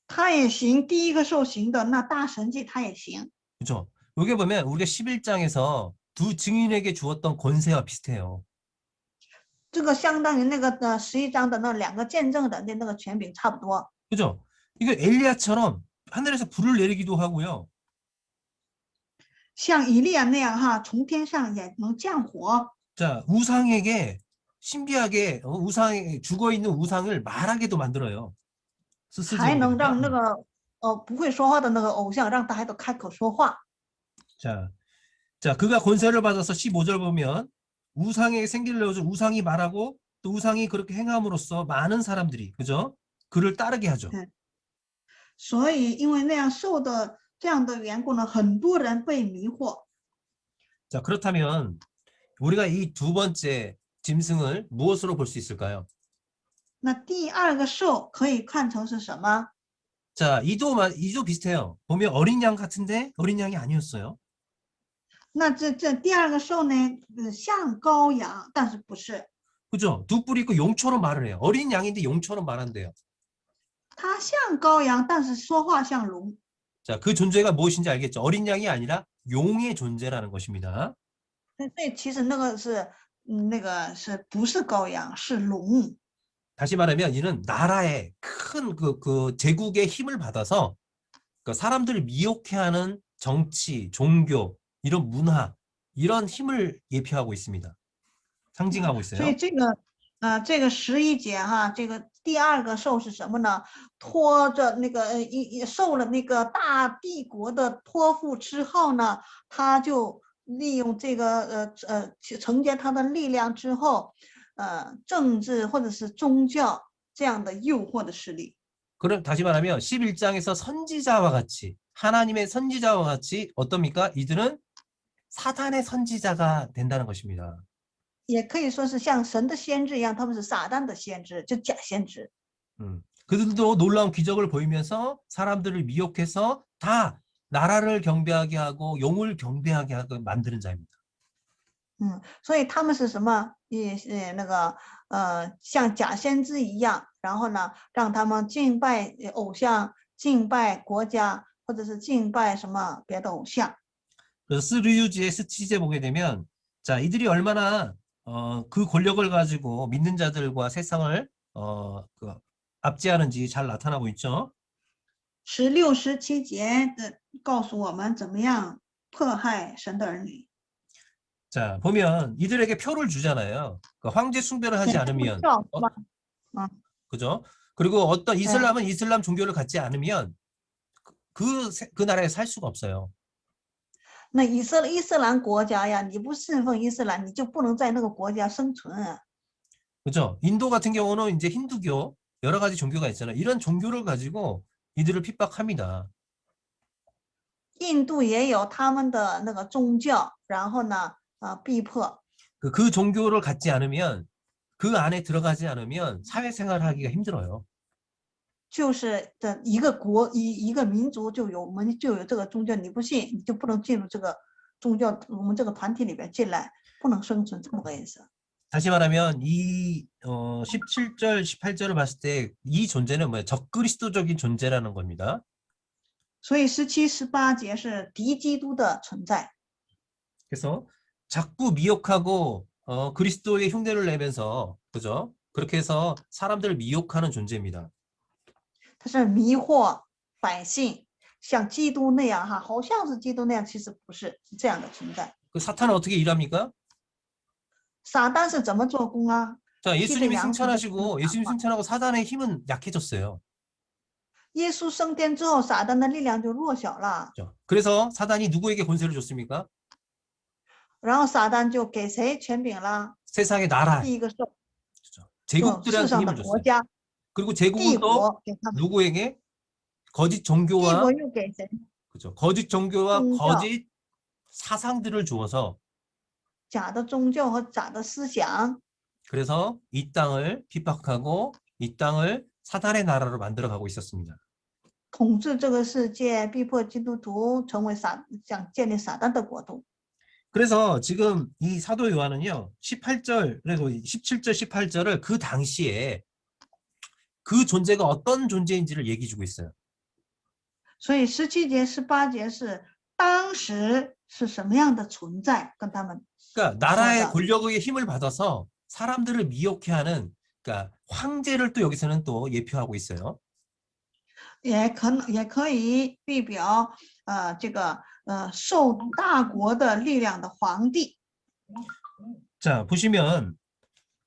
他也行，第一个兽行的那大神迹他也行。 그렇죠? 여기 보면 우리가 11장에서 두 증인에게 주었던 권세와 비슷해요. 这个相当于那个11章的那两个见证人的那个权柄差不多。 그죠? 이거 엘리야처럼 하늘에서 불을 내리기도 하고요. 像以利亚那样哈，从天上也能降火。 자, 우상에게 신비하게 우상에 죽어 있는 우상을 말하게도 만들어요. 还能让那个不会说话的那个偶像让他还得开口说话。 자, 그가 권세를 받아서 15절 보면 우상에게 생기를 내어줘 우상이 말하고 또 우상이 그렇게 행함으로써 많은 사람들이 그죠? 그를 따르게 하죠. 所以因为那样受的这样的缘故呢，很多人被迷惑。 자, 그렇다면 우리가 이 두 번째 짐승을 무엇으로 볼 수 있을까요? 那第二个兽可以看成是什么？ 자, 이도 비슷해요. 보면 어린 양 같은데 어린 양이 아니었어요. 那这第二个兽呢，像羔羊，但是不是。 그죠? 두 뿔이 있고 용처럼 말을 해요. 어린 양인데 용처럼 말한대요. 它像羔羊，但是说话像龙。 자, 그 존재가 무엇인지 알겠죠? 어린 양이 아니라 용의 존재라는 것입니다. 所以其实那个是不是羔羊，是龙。 다시 말하면 이는 나라의 큰 그 제국의 힘을 받아서 그 사람들을 미혹해하는 정치, 종교, 이런 문화, 이런 힘을 예표하고 있습니다. 상징하고 있어요. 所以这个11节哈，这个第二个兽是什么呢？拖着那个受了那个大帝国的托付之后呢，他就利用这个承接他的力量之后，政治或者是宗教这样的诱惑的势力。 그럼 다시 말하면 11장에서 선지자와 같이 하나님의 선지자와 같이 어떻습니까? 이들은 사탄의 선지자가 된다는 것입니다. 也可以说是像神的先知一样，他们是撒旦的先知，就假先知。 그들도 놀라운 기적을 보이면서 사람들을 미혹해서 다 나라를 경배하게 하고 용을 경배하게 하고 만드는 자입니다. 所以他们是什么？像假先知一样，然后呢，让他们敬拜偶像，敬拜国家，或者是敬拜什么别的偶像。 그래서 스류지의 스치제 보게 되면 자 이들이 얼마나 그 권력을 가지고 믿는 자들과 세상을 그 압제하는지 잘 나타나고 있죠. 16、17节的告诉我们怎么样迫害神的儿女。 자, 보면 이들에게 표를 주잖아요. 그 황제 숭배를 하지 给他们 않으면 票是吧？ 그죠? 그리고 어떤 네. 이슬람은 이슬람 종교를 갖지 않으면 그 나라에 살 수가 없어요. 那伊斯兰国家呀，你不信奉伊斯兰，你就不能在那个国家生存啊。 그죠? 인도 같은 경우는 이제 힌두교 여러 가지 종교가 있잖아요. 이런 종교를 가지고 이들을 핍박합니다. 印度也有他们的那个宗教，然后呢，逼迫。 그 종교를 갖지 않으면 그 안에 들어가지 않으면 사회생활하기가 힘들어요. 就是的一个国一个民族我们就有这个宗教，你不信你就不能进入这个宗教，我们这个团体里边进来，不能生存，这么个意思。 다시 말하면 이 17절, 18절을 봤을 때 이 존재는 뭐예요? 적그리스도적인 존재라는 겁니다. 所以17、18节是敌基督的存在。 그래서 자꾸 미혹하고 그리스도의 흉내를 내면서 그죠? 그렇게 해서 사람들을 미혹하는 존재입니다. 他是迷惑百姓，像基督那样哈，好像是基督那样，其实不是，是这样的存在。 그 사탄은 어떻게 일합니까? 撒旦是怎么做工啊？ 자, 예수님이 양심의 승천하시고 예수님 강화. 승천하고 사단의 힘은 약해졌어요. 耶稣升天之后，撒旦的力量就弱小了， 그죠? 그래서 사단이 누구에게 권세를 줬습니까? 然后撒旦就给谁权柄了？ 세상의 나라, 第一个是 그죠? 就世 제국들한테 上的 힘을 国 줬어요. 家， 그리고 帝 제국은 또 国给他们， 누구에게? 거짓 帝 종교와 国又给谁？ 그죠? 거짓 종교와宗教。 거짓 사상들을 주어서 假的宗教和假的思想， 그래서 이 땅을 핍박하고 이 땅을 사단의 나라로 만들어가고 있었습니다. 统治这个世界，逼迫基督徒成为想建立撒旦的国度。 그래서 지금 이 사도 요한은요, 18절 그리고 17절, 18절을 그 당시에 그 존재가 어떤 존재인지를 얘기해 주고 있어요. 所以17节、18节是当时是什么样的存在，跟他们 그러니까 나라의 맞아. 권력의 힘을 받아서 사람들을 미혹해 하는 그러니까 황제를 또 여기서는 또 예표하고 있어요. 也可以预表这个受大国的力量的皇帝。 자, 보시면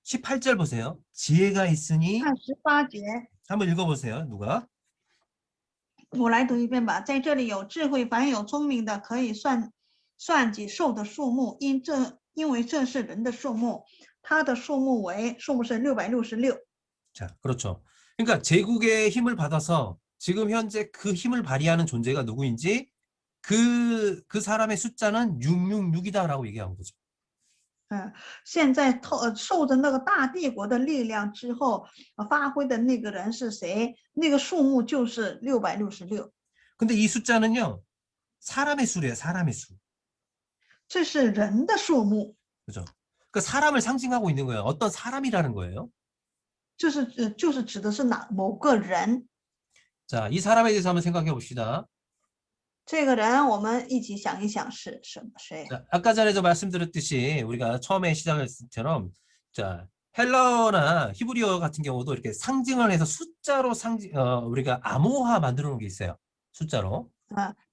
18절 보세요. 지혜가 있으니 看18节， 한번 읽어보세요. 누가? 我来读一遍吧。在这里有智慧，凡有聪明的，可以算计兽的数目，因为这是人的数目，它的数目是666。 자, 그렇죠. 그러니까 제국의 힘을 받아서 지금 현재 그 힘을 발휘하는 존재가 누구인지 그 사람의 숫자는 666이다라고 얘기한 거죠. 现在受着那个大帝国的力量之后，发挥的那个人是谁？那个数目就是666。 근데 이 숫자는요, 사람의 수래요, 사람의 수. 这是人的数目， 그죠? 그 사람을 상징하고 있는 거예요. 어떤 사람이라는 거예요. 就是指的是某个人。 자, 이 사람에 대해서 한번 생각해 봅시다. 这个人我们一起想一想是谁？ 자, 아까 전에도 말씀드렸듯이 우리가 처음에 시작했을 때처럼 자, 헬라어나 히브리어 같은 경우도 이렇게 상징을 해서 숫자로 우리가 암호화 만들어 놓은 게 있어요. 숫자로.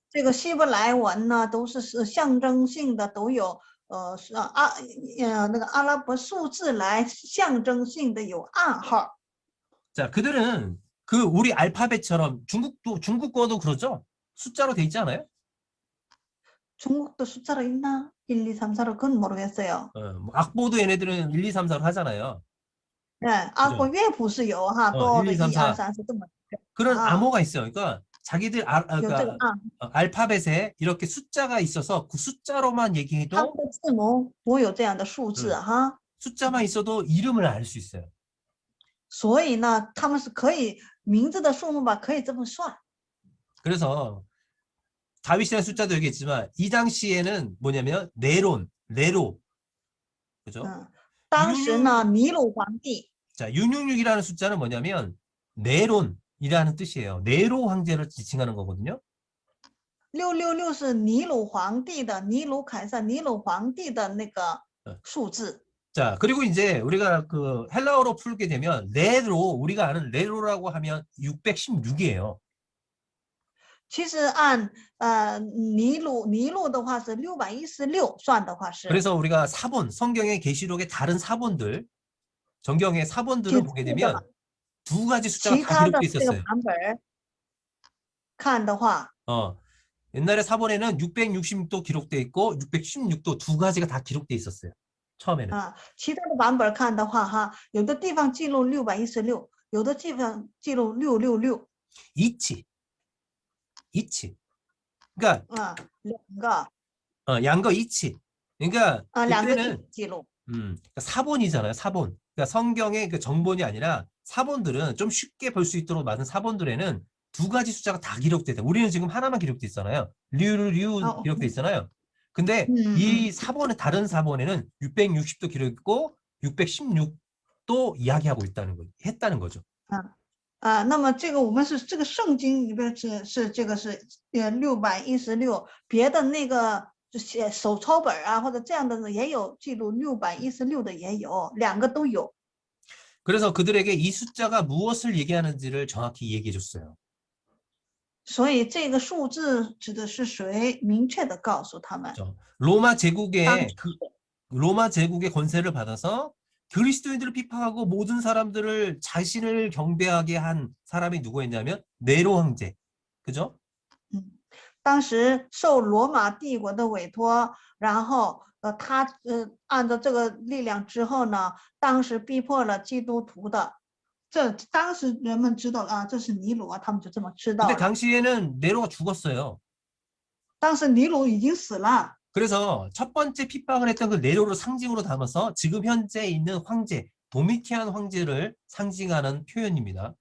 这个希伯来文呢，都是象征性的，都有那个阿拉伯数字来象征性的有暗号。 자, 그들은 그 우리 알파벳처럼 중국어도 그러죠? 숫자로 돼 있지 않아요? 중국도 숫자로 있나? 1, 2, 3, 4로 그건 모르겠어요. 뭐 악보도 얘네들은 1, 2, 3, 4로 하잖아요. 네, 악보乐谱是有哈，多 1, 的 2, 3, 1, 2, 3, 4这么 그런 아. 암호가 있어요. 그러니까 자기들 有这个 그러니까 暗， 알파벳에 이렇게 숫자가 있어서 그 숫자로만 他们 얘기해도 的字母都有这样的数字哈， 숫자만 있어도 이름을 알 수 있어요. 所以呢，他们是可以名字的数目吧，可以这么算。 그래서 다윗이라는 숫자도 여기 있지만 이 당시에는 뭐냐면 네로 그죠? 当时呢，尼禄皇帝 자, 666이라는 숫자는 뭐냐면 네론이라는 뜻이에요. 네로 황제를 지칭하는 거거든요. 666是尼禄皇帝的尼禄凯撒尼禄皇帝的那个数字。 자, 그리고 이제 우리가 그 헬라어로 풀게 되면 레로, 우리가 아는 레로라고 하면 616이에요. 其实按尼禄的话是616算的话是， 그래서 우리가 사본, 성경의 계시록의 다른 사본들, 정경의 其 사본들을 보게 他的 되면 두 가지 숫자가 其 다 他的 기록돼 这个 있었어요. 版本儿看的话， 옛날에 사본에는 666도 기록돼 있고 616도 두 가지가 다 기록돼 있었어요. 처음에는. 其他的版本儿看的话哈，有的地方记录616，有的地方记录666， 이치. 그러니까 两个 양거 이치. 그러니까 两个一 그때는 起记录。 그러니까 사본이잖아요. 사본. 그러니까 성경의 그 정본이 아니라 사본들은 좀 쉽게 볼 수 있도록 만든 사본들에는 두 가지 숫자가 다 기록돼 있다. 우리는 지금 하나만 기록돼 있잖아요. 류 기록돼 있잖아요. 근데 이 사본의 다른 사본에는 660도 기록 있고 616도 이야기하고 했다는 거죠. 那么这个我们是这个圣经里边是这个是616，别的那个就写手抄本啊或者这样的也有记录616的也有，两个都有。 그래서 그들에게 이 숫자가 무엇을 얘기하는지를 정확히 얘기해 줬어요. 所以这个数字指的是谁，明确的告诉他们。 로마 제국의 로마 제국의 권세를 받아서 그리스도인들을 비판하고 모든 사람들을 자신을 경배하게 한 사람이 누구였냐면 네로 황제. 그죠? 当时受罗马帝国的委托，然后他按照这个力量之后呢，当时逼迫了基督徒的，当时人们知道啊，这是尼禄啊，他们就这么知道 근데 了。 당시에는 네로가 죽었어요. 当时尼禄已经死了， 그래서 첫 번째 핍박을 했던 그 네로를 상징으로 담아서 지금 현재 있는 황제, 도미티안 황제를 상징하는 표현입니다.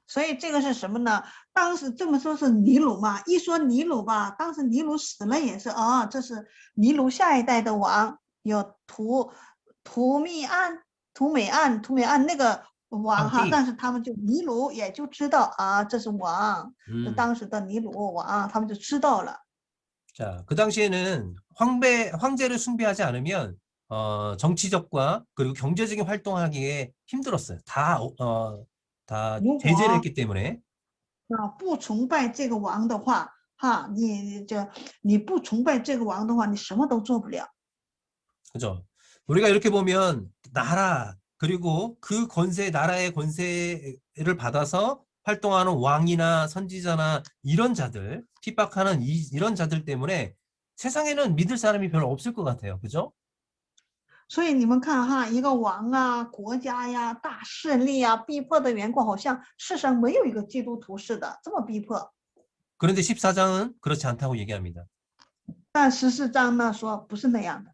所以这个是什么呢？当时这么说是尼禄嘛，一说尼禄吧，当时尼禄死了也是这是尼禄下一代的王，有图美岸那个王哈，但是他们就尼禄也就知道这是王，当时的尼禄王，他们就知道了。 자, 그 당시에는 황제를 숭배하지 않으면 정치적과 그리고 경제적인 활동하기에 힘들었어요. 다 제재를 했기 때문에. 不崇拜这个王的话，你不崇拜这个王的话，你什么都做不了。 그죠? 우리가 이렇게 보면 나라 그리고 그 나라의 권세를 받아서 활동하는 왕이나 선지자나 이런 자들, 핍박하는 이런 자들 때문에 세상에는 믿을 사람이 별로 없을 것 같아요. 그죠? 所以你们看哈，一个王啊、国家呀、大势力啊，逼迫的缘故，好像世上没有一个基督徒似的，这么逼迫。 그런데 14장은 그렇지 않다고 얘기합니다. 但14章呢说不是那样的。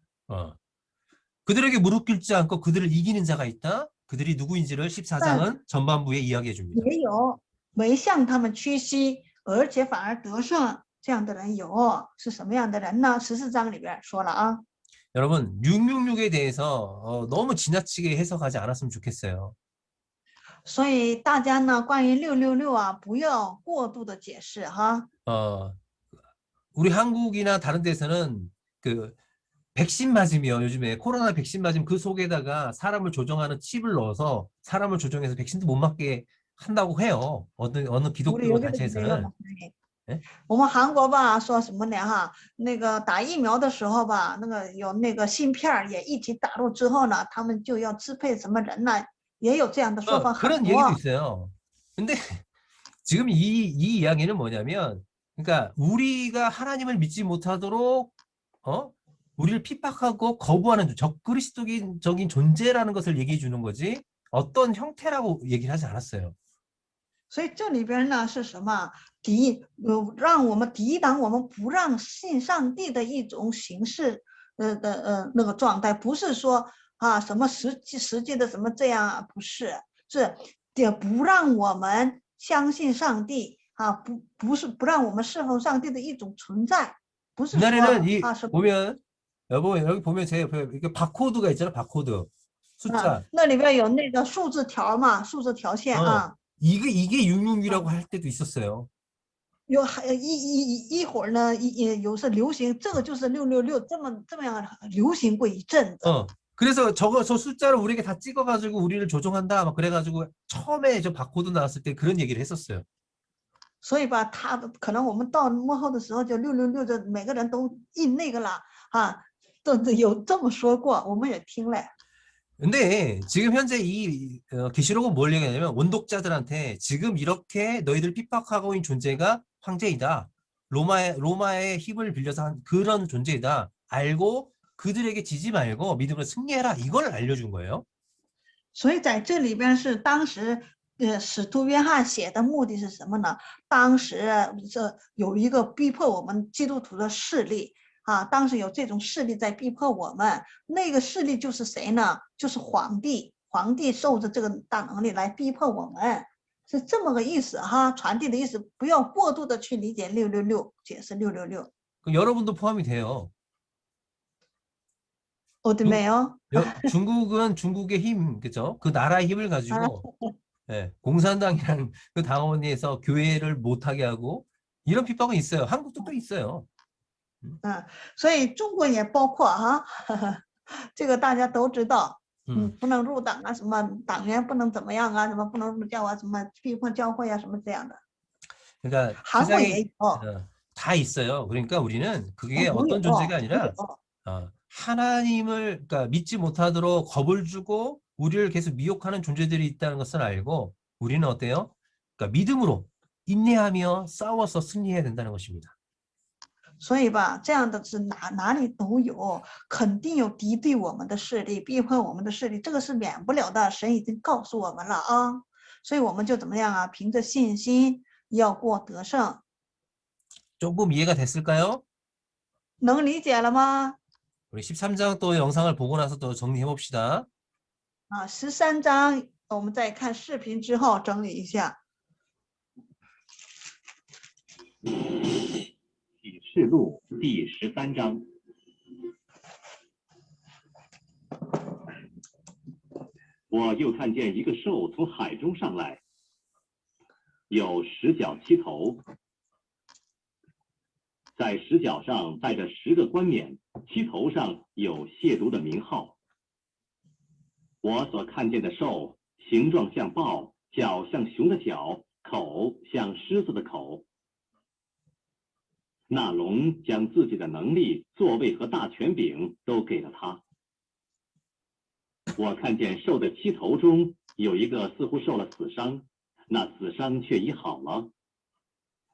그들에게 무릎 꿇지 않고 그들을 이기는 자가 있다. 그들이 누구인지를 14장은 전반부에 이야기해 줍니다. 也有没向他们屈膝，而且反而得胜这样的人有，是什么样的人呢？14章里边说了啊。 여러분 666에 대해서 너무 지나치게 해석하지 않았으면 좋겠어요. 所以大家呢，关于666啊，不要过度的解释哈。 우리 한국이나 다른 데서는 그 백신 맞으면 요즘에 코로나 백신 맞으면 그 속에다가 사람을 조정하는 칩을 넣어서 사람을 조정해서 백신도 못 맞게 한다고 해요. 어느 기독교 단체에서는. 我们韩国吧说什么呢哈？那个打疫苗的时候吧，那个有那个芯片也一起打入之后呢，他们就要支配什么人呢？也有这样的说法很 그런 多。 얘기도 있어요. 근데 지금 이 이야기는 뭐냐면, 그러니까 우리가 하나님을 믿지 못하도록 우리를 핍박하고 거부하는 적그리스도적인 존재라는 것을 얘기해 주는 거지 어떤 형태라고 얘기를 하지 않았어요. 所以这里边呢是什么？让我们抵挡我们不让信上帝的一种形式那个状态，不是说什么实际的什么这样，不是，是也不让我们相信上帝不是不让我们侍奉上帝的一种存在，不是说 보면 여기 보면 제 옆에 이게 바코드가 있잖아, 바코드 숫자. 那里边有那个数字条嘛，数字条线이게 666이라고 할 때도 있었어요. 有一会儿呢，有是流行，这个就是666，这么样流行过一阵子。 그래서 저 숫자를 우리에게 다 찍어가지고 우리를 조종한다. 막 그래가지고 처음에 저 바코드 나왔을 때 그런 얘기를 했었어요. 所以吧，他可能我们到幕后的时候就666，这每个人都印那个了啊，都有这么说过，我们也听了。 근데 지금 현재 이 계시록은 뭘 얘기하냐면 원독자들한테 지금 이렇게 너희들 핍박하고 있는 존재가 황제이다. 로마의 힘을 빌려서 한 그런 존재이다. 알고 그들에게 지지 말고 믿음으로 승리해라. 이걸 알려준 거예요. 所以在这里边是当时使徒约翰写的目的是什么呢？当时这有一个逼迫我们基督徒的势力啊，当时有这种势力在逼迫我们，那个势力就是谁呢？就是皇帝，皇帝受着这个大能力来逼迫我们，是这么个意思哈，传递的意思，不要过度的去理解666，解释666。 그 여러분도 포함이 돼요. 我的没有 중국은 중국의 힘, 그죠? 그 나라의 힘을 啊， 가지고 예, 공산당이라는 그 당원에서 교회를 못하게 하고 이런 핍박은 있어요. 한국도 또 있어요. 所以中国也包括哈，这个大家都知道， 不能入党啊，什么党员不能怎么样啊，什么不能入教啊，什么逼迫教会啊，什么这样的。 그러니까 한국에 세상에 있어. 다 있어요. 그러니까 우리는 그게 뭐 어떤 존재가 있어. 아니라 하나님을 그러니까 믿지 못하도록 겁을 주고 우리를 계속 미혹하는 존재들이 있다는 것을 알고 우리는 어때요? 그러니까 믿음으로 인내하며 싸워서 승리해야 된다는 것입니다. 所以吧，这样的是哪里都有，肯定有敌对我们的势力，逼迫我们的势力，这个是免不了的。神已经告诉我们了啊，所以我们就怎么样啊？凭着信心要过得胜。 조금 이해가 됐을까요? 能理解了吗？ 우리 13장 또 영상을 보고 나서 또 정리해 봅시다. 啊，13章我们再看视频之后整理一下。 启示录第13章。我又看见一个兽从海中上来，有10角7头，在10角上带着10个冠冕，7头上有亵渎的名号。我所看见的兽，形状像豹，脚像熊的脚，口像狮子的口。那龙将自己的能力、座位和大权柄都给了他。我看见兽的7头中有一个似乎受了死伤，那死伤却已好了。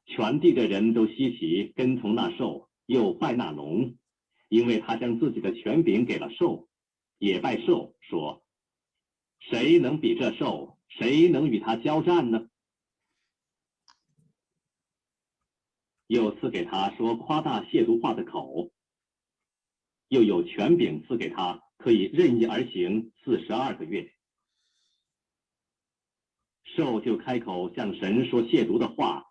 全地的人都稀奇，跟从那兽，又拜那龙，因为他将自己的权柄给了兽，也拜兽，说：谁能比这兽？谁能与他交战呢？又赐给他说夸大亵渎话的口，又有权柄赐给他，可以任意而行42个月。兽就开口向神说亵渎的话，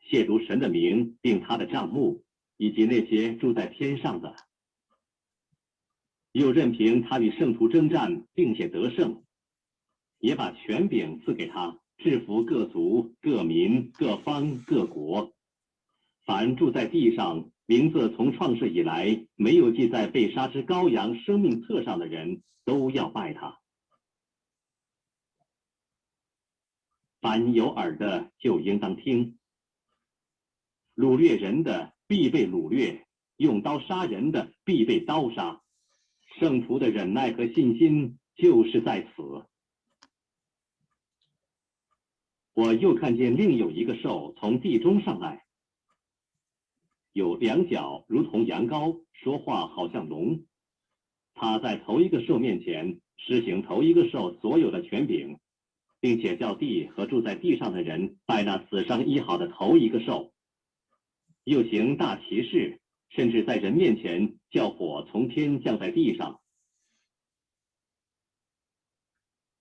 亵渎神的名，并他的帐幕，以及那些住在天上的。又任凭他与圣徒征战，并且得胜，也把权柄赐给他，制服各族、各民、各方、各国。凡住在地上，名字从创世以来没有记在被杀之羔羊生命册上的人，都要拜他。凡有耳的，就应当听。掳掠人的必被掳掠，用刀杀人的必被刀杀。圣徒的忍耐和信心就是在此。我又看见另有一个兽从地中上来，有2角如同羊羔，说话好像龙。他在头一个兽面前施行头一个兽所有的权柄，并且叫地和住在地上的人拜那死伤医好的头一个兽。又行大奇事，甚至在人面前叫火从天降在地上。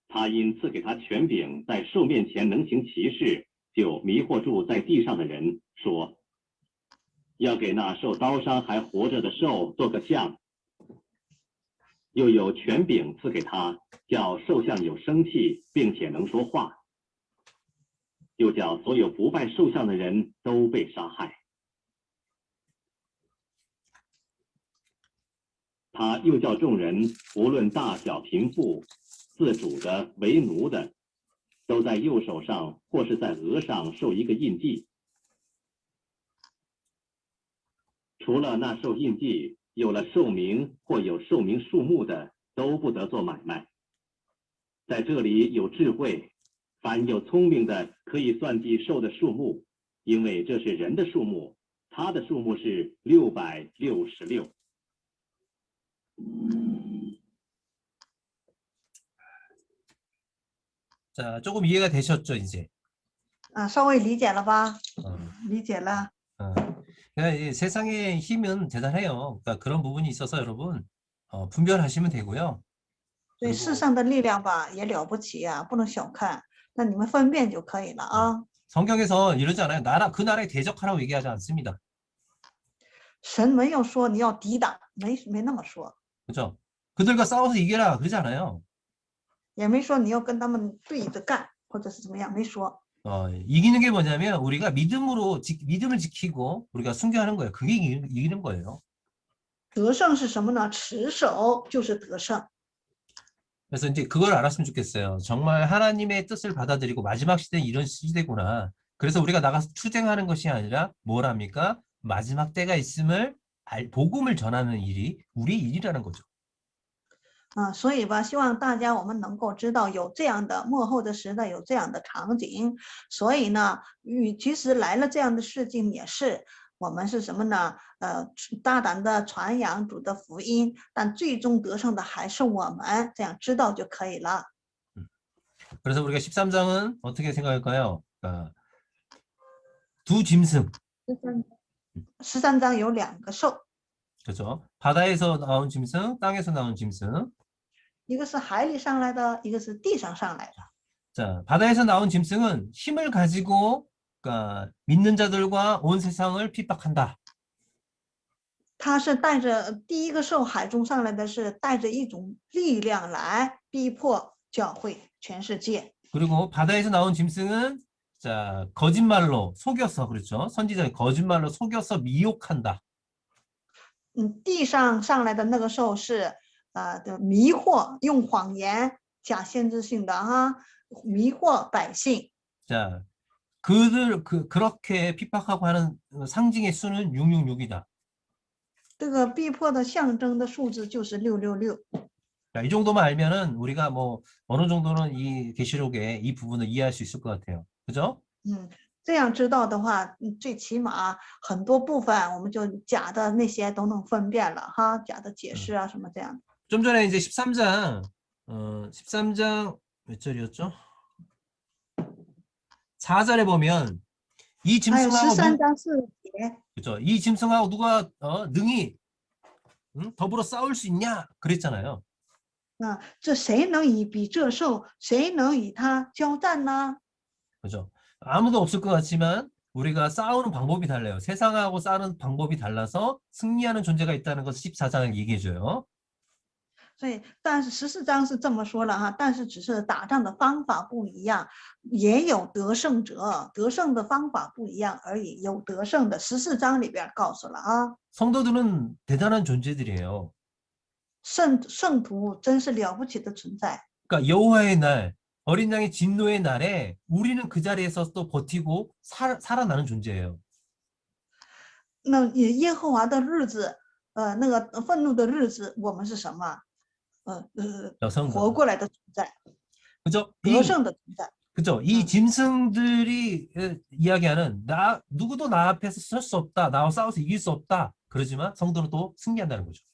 他因赐给他权柄，在兽面前能行奇事，就迷惑住在地上的人，说要给那受刀伤还活着的兽做个像。又有权柄赐给他，叫兽像有生气，并且能说话。又叫所有不拜兽像的人都被杀害。他又叫众人无论大小贫富，自主的为奴的，都在右手上或是在额上受一个印记。除了那受印记有了寿名或有寿名数目的，都不得做买卖。在这里有智慧，凡有聪明的可以算计寿的数目，因为这是人的数目，他的数目是666。 자, 조금 이해가 되셨죠, 이제? 稍微理解了吧？ 어, 理解了。 어. 그러니까 이 세상의 힘은 대단해요. 그러니까 그런 부분이 있어서 여러분 분별하시면 되고요. 所以世上的力量吧也了不起啊，不能小看。那你们分辨就可以了啊。 성경에서 이러지 않아요. 그 나라에 대적하라고 얘기하지 않습니다. 神没有说你要抵挡，没那么说， 그렇죠? 그들과 싸워서 이겨라 그러지 않아요. 也没说你要跟他们对着干，或者是怎么样，没说。 이기는 게 뭐냐면 우리가 믿음을 지키고 우리가 순교하는 거예요. 그게 이기는 거예요. 得胜是什么呢？持守就是得胜。 그래서 이제 그걸 알았으면 좋겠어요. 정말 하나님의 뜻을 받아들이고 마지막 시대는 이런 시대구나. 그래서 우리가 나가서 투쟁하는 것이 아니라 뭘 합니까? 마지막 때가 있음을 복음을 전하는 일이 우리 일이라는 거죠. 所以吧，希望大家我们能够知道有这样的末后的时代，有这样的场景。所以呢，其实来了这样的事情也是我们是什么呢？大胆的传扬主的福音，但最终得胜的还是我们，这样知道就可以了。 그래서 우리가 13장은 어떻게 생각할까요? 두 짐승. 13章有2个兽， 그렇죠? 바다에서 나온 짐승, 땅에서 나온 짐승. 一个是海里上来的，一个是地上上来的。 자, 바다에서 나온 짐승은 힘을 가지고 그러니까 믿는 자들과 온 세상을 핍박한다. 他是带着第一个兽海中上来的是带着一种力量来逼迫教会全世界。 그리고 바다에서 나온 짐승은 자, 거짓말로 속여서 그렇죠? 선지자의 거짓말로 속여서 미혹한다. 地上上来的那个兽是的迷惑，用谎言假先知性的迷惑百姓。 자, 그렇게 핍박하고 하는 상징의 수는 666이다. 这个逼迫的象征的数字就是666。 자, 이 정도만 알면은 우리가 뭐 어느 정도는 이 계시록의 이 부분을 이해할 수 있을 것 같아요. 그죠? 这样知道的话，最起码很多部分我们就假的那些都能分辨了假的解释什么这样。 좀 전에 이제 13장 몇 절이었죠? 4절에 보면 이 还有 짐승하고 13章4节， 그렇죠? 이 짐승하고 누가 능히 더불어 싸울 수 있냐? 그랬잖아요. 这谁能比这兽，谁能与他交战呢？ 그죠? 아무도 없을 것 같지만 우리가 싸우는 방법이 달라요. 세상하고 싸우는 방법이 달라서 승리하는 존재가 있다는 것을 14장을 얘기해줘요. 所以，但是14章是这么说了但是只是打仗的方法不一样，也有得胜者，得胜的方法不一样而已，有得胜的。14章里边告诉了성도들은 대단한 존재들이에요. 圣徒真是了不起的存在。 그러니까 여호와의 날, 어린 양의 진노의 날에 우리는 그 자리에서 또 버티고 살아나는 존재예요. 那耶和华的日子，那个愤怒的日子，我们是什么？活过来的存在， 그죠? 得胜的存在。 그죠? 이 짐승들이 이야기하는 누구도 나 앞에서 설 수 없다, 나와 싸워서 이길 수 없다. 그러지만 성도는 또 승리한다는 거죠.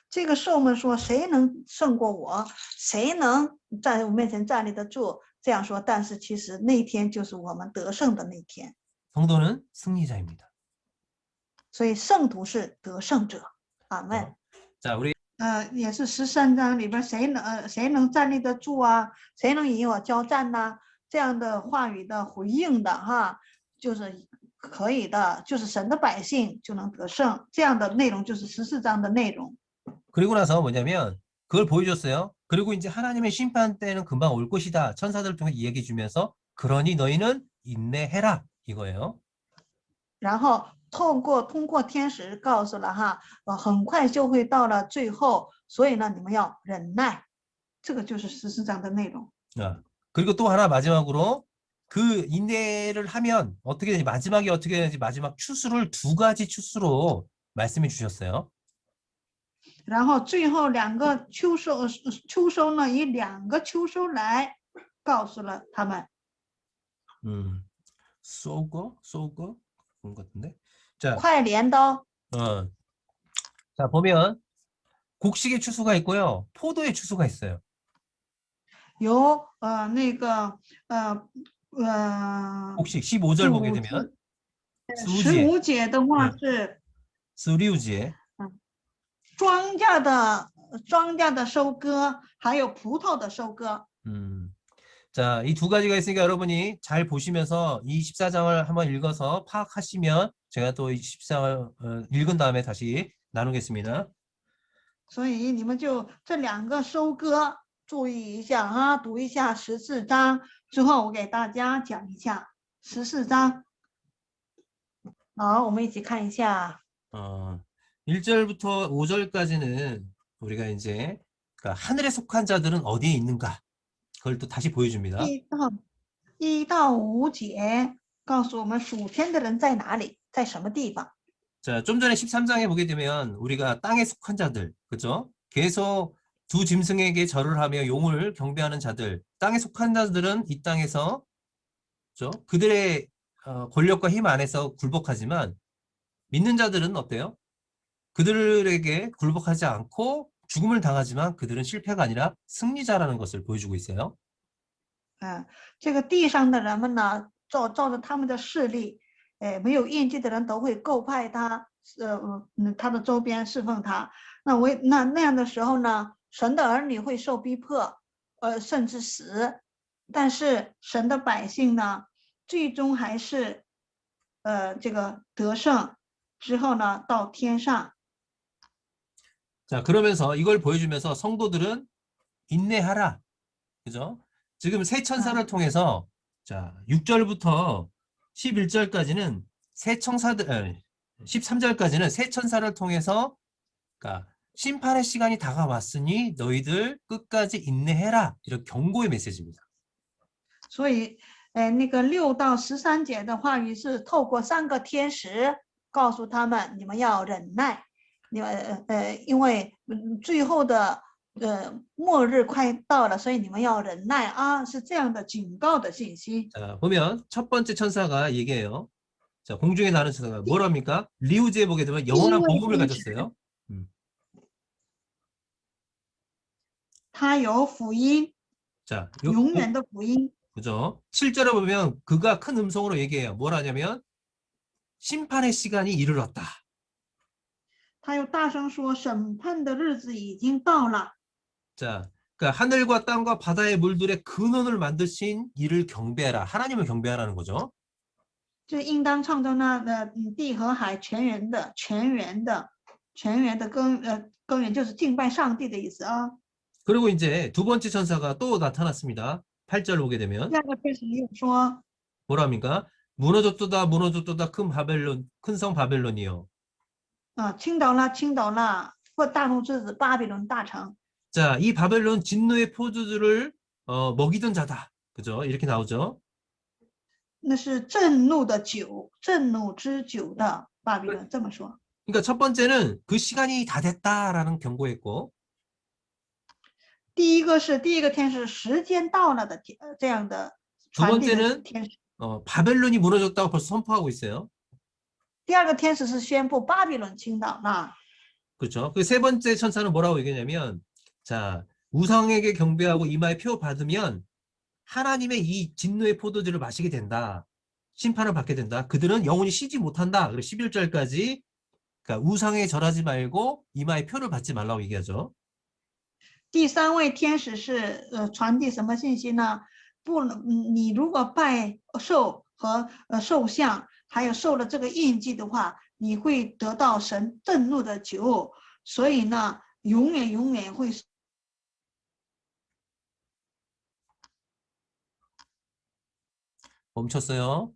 这个兽们说，谁能胜过我？谁能在我面前站立得住？这样说，但是其实那天就是我们得胜的那天。 성도는 승리자입니다. 所以圣徒是得胜者。阿门。 자, 우리 也是13章里边谁能站立得住啊？谁能与我交战呢？这样的话语的回应的就是可以的，就是神的百姓就能得胜。这样的内容就是14章的内容。 그리고 나서 뭐냐면 그걸 보여줬어요. 그리고 이제 하나님의 심판 때는 금방 올 것이다. 천사들을 통해 이야기해 주면서 그러니 너희는 인내해라 이거예요. 然后通过天使告诉了哈，很快就会到了最后，所以呢，你们要忍耐。这个就是14章的内容。 아, 그리고 또 하나 마지막으로 그 인내를 하면 어떻게 되는지 마지막에 어떻게 되는지 마지막 추수를 두 가지 추수로 말씀해 주셨어요. 然后最后2个秋收呢，以2个秋收来告诉了他们。 쏘고 그런 것 같은데. 자, 快镰刀， 자 보면 곡식의 추수가 있고요, 포도의 추수가 있어요. 有那个곡식 15절 보게 5 되면 节 수우지에 15节的话是 수리우지에 庄稼的收割，还有葡萄的收割。 자, 이 두 가지가 있으니까 여러분이 잘 보시면서 이 14장을 한번 읽어서 파악하시면 제가 또 이 14장을 읽은 다음에 다시 나누겠습니다. 所以你们就这2个收割注意一下哈，读一下14章之后，我给大家讲一下14章。好，我们一起看一下。 1절부터 5절까지는 우리가 이제 그러니까 하늘에 속한 자들은 어디에 있는가, 그걸 또 다시 보여줍니다. 1到5节告诉我们属天的人在哪里，在什么地方。 자, 좀 전에 13장에 보게 되면 우리가 땅에 속한 자들, 그죠? 계속 두 짐승에게 절을 하며 용을 경배하는 자들, 땅에 속한 자들은 이 땅에서, 그죠? 그들의 권력과 힘 안에서 굴복하지만 믿는 자들은 어때요? 그들에게 굴복하지 않고 죽음을 당하지만 그들은 실패가 아니라 승리자라는 것을 보여주고 있어요. 这个地上的人们呢，照着他们的势力，没有印记的人都会构派他，他的周边侍奉他。那样的时候呢，神的儿女会受逼迫，甚至死。但是神的百姓呢，最终还是这个得胜之后呢，到天上。 자, 그러면서 이걸 보여주면서 성도들은 인내하라. 그죠? 지금 새 천사를 통해서 자, 6절부터 11절까지는 새 천사들, 13절까지는 새 천사를 통해서 그러니까 심판의 시간이 다가왔으니 너희들 끝까지 인내해라. 이런 경고의 메시지입니다. 所以，那个6到13节的话语是透过3个天使告诉他们，你们要忍耐，你们因为最后的末日快到了，所以你们要忍耐啊，是这样的警告的信息。 자, 보면 첫 번째 천사가 얘기해요. 자, 공중에 나는 천사가 뭐랍니까? 리우즈에 보게 되면 영원한 복음을 가졌어요. 他有福音， 자, 永远的福音。 그죠? 7절에 보면 그가 큰 음성으로 얘기해요. 뭐라냐면 심판의 시간이 이르렀다. 他又大声说，审判的日子已经到了。 자, 그러니까 하늘과 땅과 바다의 물들의 근원을 만드신 이를 경배하라. 하나님을 경배하라는 거죠. 就应当创造那地和海全源的根源，就是敬拜上帝的意思啊。 그리고 이제 두 번째 천사가 또 나타났습니다. 8절 보게 되면 第2个天使又说， 뭐랍니까? 무너졌도다 큰 성 바벨론이요. 倾倒了，或大怒之子巴比伦大城。 자, 이 바벨론 진노의 포도주를 먹이던 자다. 그죠? 이렇게 나오죠. 那是震怒的酒，震怒之酒的巴比伦，这么说。 그러니까 첫 번째는 그 시간이 다 됐다라는 경고했고, 第一个天使时间到了的这样的 두 传递的 번째는 天使。 바벨론이 무너졌다고 벌써 선포하고 있어요. 第2个天使是宣布巴比伦倾倒了。 그렇죠. 그 세 번째 천사는 뭐라고 얘기냐면, 자, 우상에게 경배하고 이마에 표 받으면 하나님의 이 진노의 포도주를 마시게 된다. 심판을 받게 된다. 그들은 영원히 쉬지 못한다. 그리고 11절까지 그러니까 우상에 절하지 말고 이마에 표를 받지 말라고 얘기하죠. 第3位天使是传递什么信息呢？不能，你如果拜兽和兽像，还有受了这个印记的话，你会得到神震怒的酒，所以呢，永远会。 멈췄어요.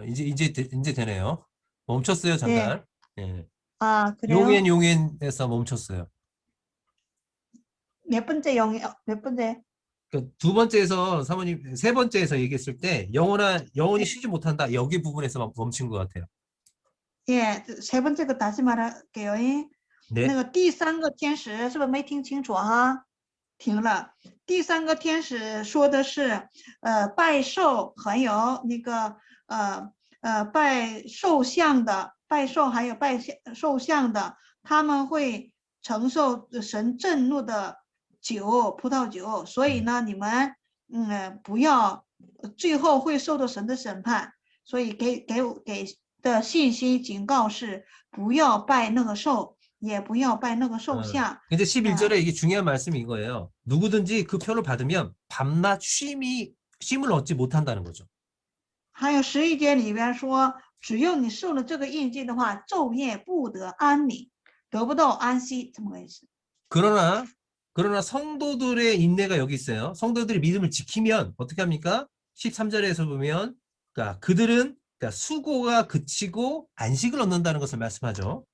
이제 되네요. 멈췄어요, 잠깐. 예. 아, 그래요? 용엔에서 멈췄어요. 몇 번째 몇 번째? 그 두 번째에서 사모님 세 번째에서 얘기했을 때 영혼이 쉬지 못한다. 여기 부분에서 멈춘 것 같아요. 예, 세 번째 거 다시 말할게요. 那 네. 个第三个天使是不是没听清楚哈？停了。第三个天使说的是，拜寿还有那个拜寿像的，拜寿还有拜寿像的，他们会承受神震怒的酒，葡萄酒，所以呢，你们不要，最后会受到神的审判。所以给的信息警告是不要拜那个兽，也不要拜那个兽像。 근데 11절에 이게 중요한 말씀이 이거예요. 누구든지 그 표를 받으면 밤낮 쉼을 얻지 못한다는 거죠. 还有11节里边说，只有你受了这个印记的话，昼夜不得安宁，得不到安息，这么回事。 그러나 성도들의 인내가 여기 있어요. 성도들이 믿음을 지키면 어떻게 합니까? 13절에서 보면 그러니까 그들은 수고가 그치고 안식을 얻는다는 것을 말씀하죠.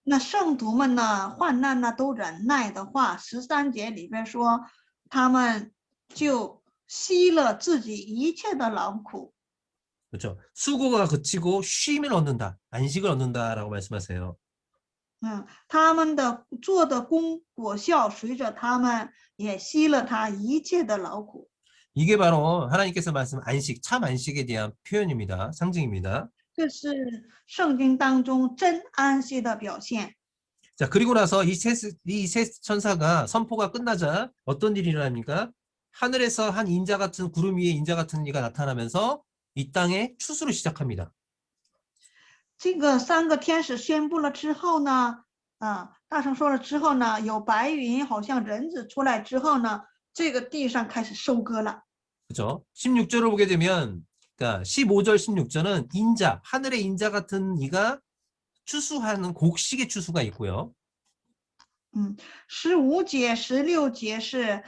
那圣徒们呢，患难呢都忍耐的话，13节里边说，他们就息了自己一切的劳苦。 그렇죠. 수고가 그치고 쉼을 얻는다, 안식을 얻는다라고 말씀하세요. 他们的做的功果效随着他们也息了他一切的劳苦。 이게 바로 하나님께서 말씀한 안식, 참 안식에 대한 표현입니다. 상징입니다. 这是圣经当中真安息的表现。 자, 그리고 나서 이 세 천사가 선포가 끝나자 어떤 일이 일어납니까? 하늘에서 한 인자 같은 구름 위에 인자 같은 이가 나타나면서 이 땅에 추수를 시작합니다. 这个三个天使宣布了之后呢，大声说了之后呢，有白云好像人子出来之后呢，这个地上开始收割了。 그죠? 16절을 보게 되면, 그러니까 15절, 16절은 인자, 하늘의 인자 같은 이가 추수하는 곡식의 추수가 있고요. 15节、16节是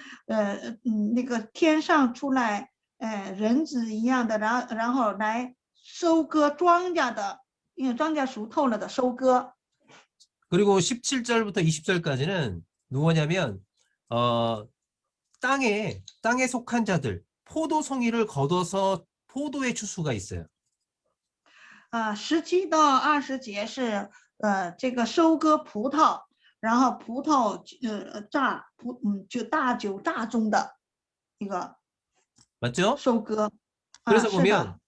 那个天上出来人子一样的，然后来收割庄稼的，因为庄稼熟透了的收割。 그리고 17절부터 20절까지는 누구냐면 땅에 속한 자들, 포도송이를 걷어서 포도의 추수가 있어요. 17到20节是这个收割葡萄，然后葡萄就大酒榨中的一个 맞죠? 收割。 그래서 보면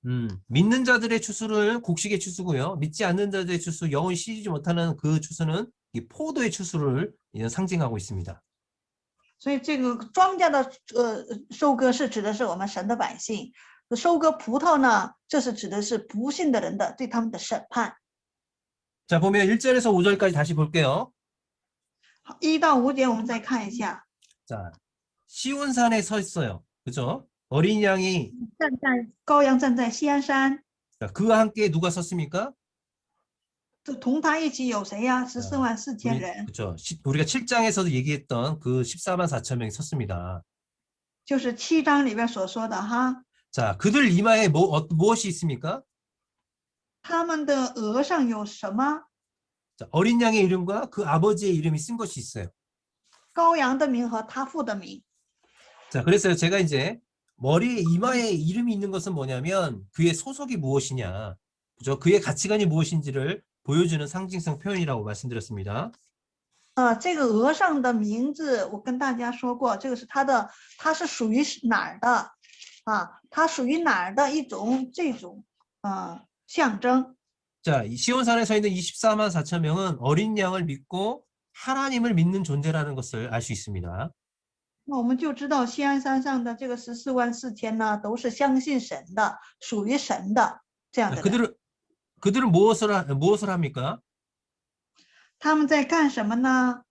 믿는 자들의 추수를 곡식의 추수고요. 믿지 않는 자들의 추수, 영원히 쉬지 못하는 그 추수는 이 포도의 추수를 상징하고 있습니다. 所以这个庄稼的收割是指的是我们神的百姓，收割葡萄呢，这是指的是不信的人的对他们的审判。 자, 보면 1절에서 5절까지 다시 볼게요. 1到5节我们再看一下。 자, 시온산에 서 있어요. 그죠? 어린 양이 羔羊站在西安山， 그와 함께 누가 섰습니까? 同他一起有谁呀？14万4千人， 그렇죠. 우리가 7장에서도 얘기했던 그 14만 4천 명이 섰습니다. 就是7章里边所说的哈。 자, 그들 이마에 무엇이 있습니까? 他们的额上有什么？ 자, 어린 양의 이름과 그 아버지의 이름이 쓴 것이 있어요. 羔羊的名和他父的名。 자, 그래서 제가 이제 머리에 이마에 이름이 있는 것은 뭐냐면 그의 소속이 무엇이냐, 그죠? 그의 가치관이 무엇인지를 보여주는 상징성 표현이라고 말씀드렸습니다. 这个额上的名字我跟大家说过，这个是它是属于哪儿的它属于哪儿的一种这种象征。 자, 시온산에 서 있는 24만 4천 명은 어린 양을 믿고 하나님을 믿는 존재라는 것을 알 수 있습니다. 那我们就知道西安山上的这个14万4千呢，都是相信神的，属于神的这样的人。 그들은 무엇을 합니까? 他们在干什么呢？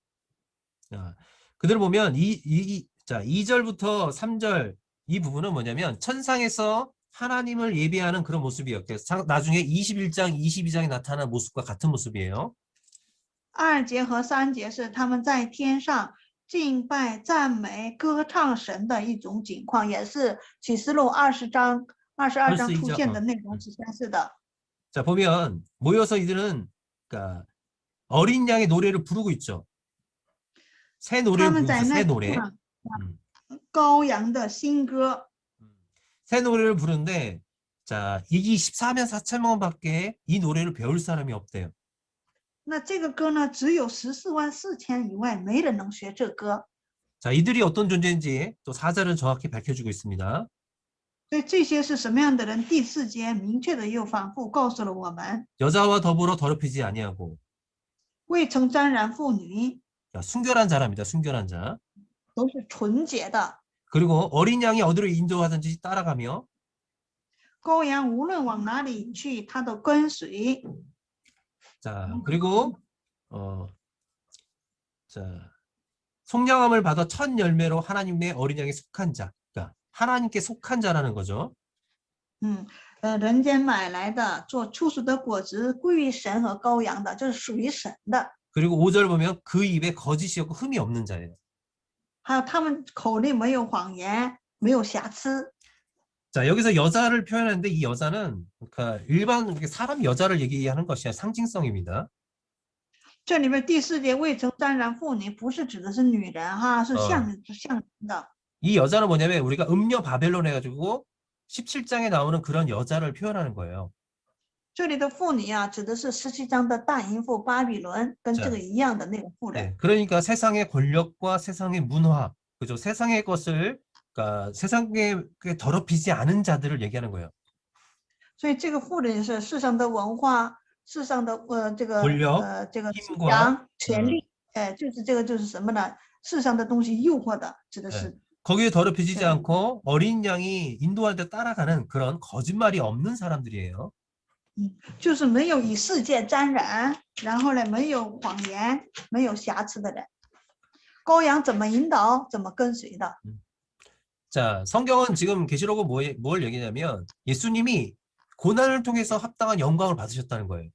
그들을 보면 2절부터 3절 이 부분은 뭐냐면 천상에서 하나님을 예배하는 그런 모습이었고 나중에 21장, 22장에 나타난 모습과 같은 모습이에요. 2节和3节是他们在天上敬拜、赞美、歌唱神的一种景况，也是启示录20章22章 22 出 장 现的内容是相似的。 자, 보면 모여서 이들은 그러니까 어린 양의 노래를 부르고 있죠. 새 他 노래를 们 부르고 在 있어요. 那 새 里 노래. 唱 음. 羔羊的新歌。 새 노래를 부르는데 자, 이 14만 4천 명밖에 이 노래를 배울 사람이 없대요. 那这个歌呢，只有14万4千以外，没人能学这歌。 자, 이들이 어떤 존재인지 또 4절은 정확히 밝혀주고 있습니다. 所以这些是什么样的人？第4节明确的又反复告诉了我们： 여자와 더불어 더럽히지 아니하고 未曾沾染妇女， 자, 순결한 자랍니다. 순결한 자. 都是纯洁的。 그리고 어린 양이 어디로 인도하든지 따라가며 羔羊无论往哪里去，他都跟随。 자, 그리고 자, 속량함을 받아 첫 열매로 하나님의 어린 양에 속한 자. 그러니까 하나님께 속한 자라는 거죠. 人间买来的，做初熟的果子，归于神和羔羊的，这是属于神的。 그리고 5절 보면 그 입에 거짓이 없고 흠이 없는 자예요. 还有他们口里没有谎言，没有瑕疵。 자, 여기서 여자를 표현하는데 이 여자는 그러니까 일반 이렇게 사람 여자를 얘기하는 것이 아니라 상징성입니다. 这里面第4节未曾沾染妇女，不是指的是女人哈，是象征的。 이 여자는 뭐냐면 우리가 음녀 바벨론 해가지고 17장에 나오는 그런 여자를 표현하는 거예요. 这里的妇女啊，指的是17章的大淫妇巴比伦，跟这个一样的那个妇人。 네, 그러니까 세상의 권력과 세상의 문화, 그죠? 세상의 것을 그러니까 세상에 더럽히지 않은 자들을 얘기하는 거예요. 所以这个妇人是世上的文化，世上的这个 권력, 这个 힘과 思想、权力，就是这个就是什么呢？世上的东西诱惑的，指的是 거기에 더럽히지 네. 않고 어린 양이 인도할 때 따라가는 그런 거짓말이 없는 사람들이에요. 就是没有与世界沾染，然后呢没有谎言，没有瑕疵的人。羔羊怎么引导，怎么跟随的。 자, 성경은 지금 계시록은 뭘 얘기냐면 예수님이 고난을 통해서 합당한 영광을 받으셨다는 거예요.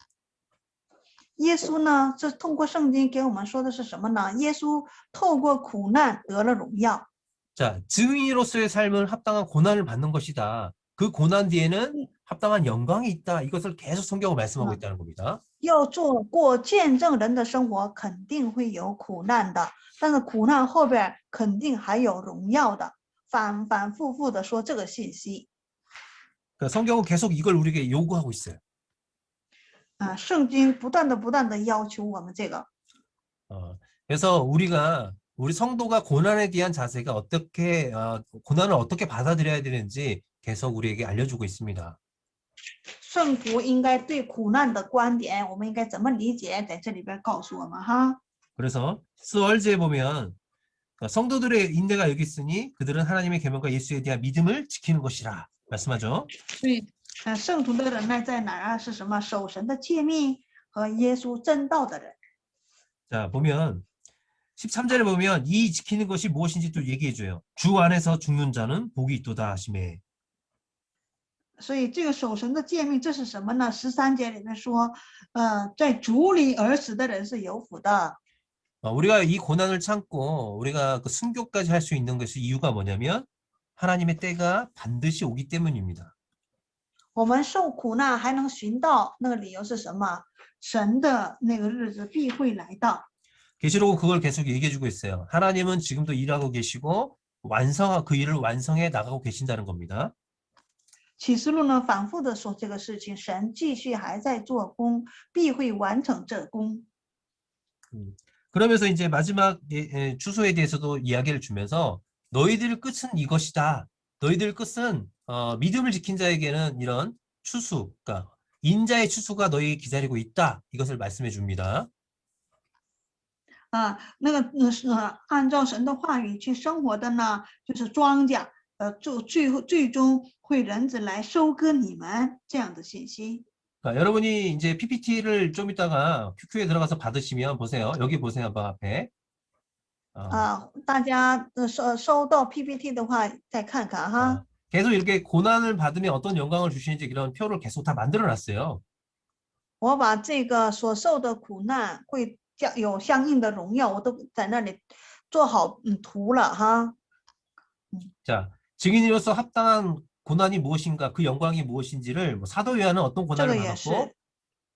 耶稣呢，这通过圣经给我们说的是什么呢？耶稣透过苦难得了荣耀。 자, 증인으로서의 삶은 합당한 고난을 받는 것이다. 그 고난 뒤에는 합당한 영광이 있다. 이것을 계속 성경을 말씀하고 있다는 겁니다. 要做过见证人的生活，肯定会有苦难的，但是苦难后边肯定还有荣耀的。反反复复的说这个信息。 그러니까 성경은 계속 이걸 우리에게 요구하고 있어요. 圣经不断的要求我们这个。 그래서 우리 성도가 고난에 대한 자세가 어떻게 고난을 어떻게 받아들여야 되는지 계속 우리에게 알려주고 있습니다. 圣徒应该对苦难的观点，我们应该怎么理解，在这里边告诉我们哈。 그래서 스월즈에 보면 성도들의 인내가 여기 있으니 그들은 하나님의 계명과 예수에 대한 믿음을 지키는 것이라 말씀하죠. 所以，圣徒的忍耐在哪儿啊？是什么？守神的诫命和耶稣真道的人。 자, 보면 13절에 보면 이 지키는 것이 무엇인지 또 얘기해 줘요. 주 안에서 죽는 자는 복이 있도다 하시매. 所以这个守神的诫命，这是什么呢？13节里面说，在主里而死的人是有福的。 우리가 이 고난을 참고 우리가 그 순교까지 할 수 있는 것이 이유가 뭐냐면 하나님의 때가 반드시 오기 때문입니다. 我们受苦难还能寻到那个理由是什么？神的那个日子必会来到。 계시록은 그걸 계속 얘기해 주고 있어요. 하나님은 지금도 일하고 계시고 그 일을 완성해 나가고 계신다는 겁니다. 启示录呢，反复的说这个事情，神继续还在做工，必会完成这工。 그러면서 이제 마지막 추수에 대해서도 이야기를 주면서 너희들 끝은 이것이다. 너희들 끝은 믿음을 지킨 자에게는 이런 추수, 그러니까 인자의 추수가 너희 기다리고 있다. 이것을 말씀해 줍니다. 是按照神的话语去生活的呢，就是庄稼，最终会人子来收割你们这样的信息。 여러분이 이제 PPT를 좀 이따가 QQ에 들어가서 받으시면 보세요. 여기 보세요. 한번 앞에. 大家收到 PPT 的话，再看看哈。 계속 이렇게 고난을 받으면 어떤 영광을 주시는지 이런 표를 계속 다 만들어 놨어요. 我把这个所受的苦难会有相应的荣耀，我都在那里做好图了哈。 자, 증인으로서 합당한 고난이 무엇인가, 그 영광이 무엇인지를 뭐 사도 요한은 어떤 这 고난을 个也 받았고 是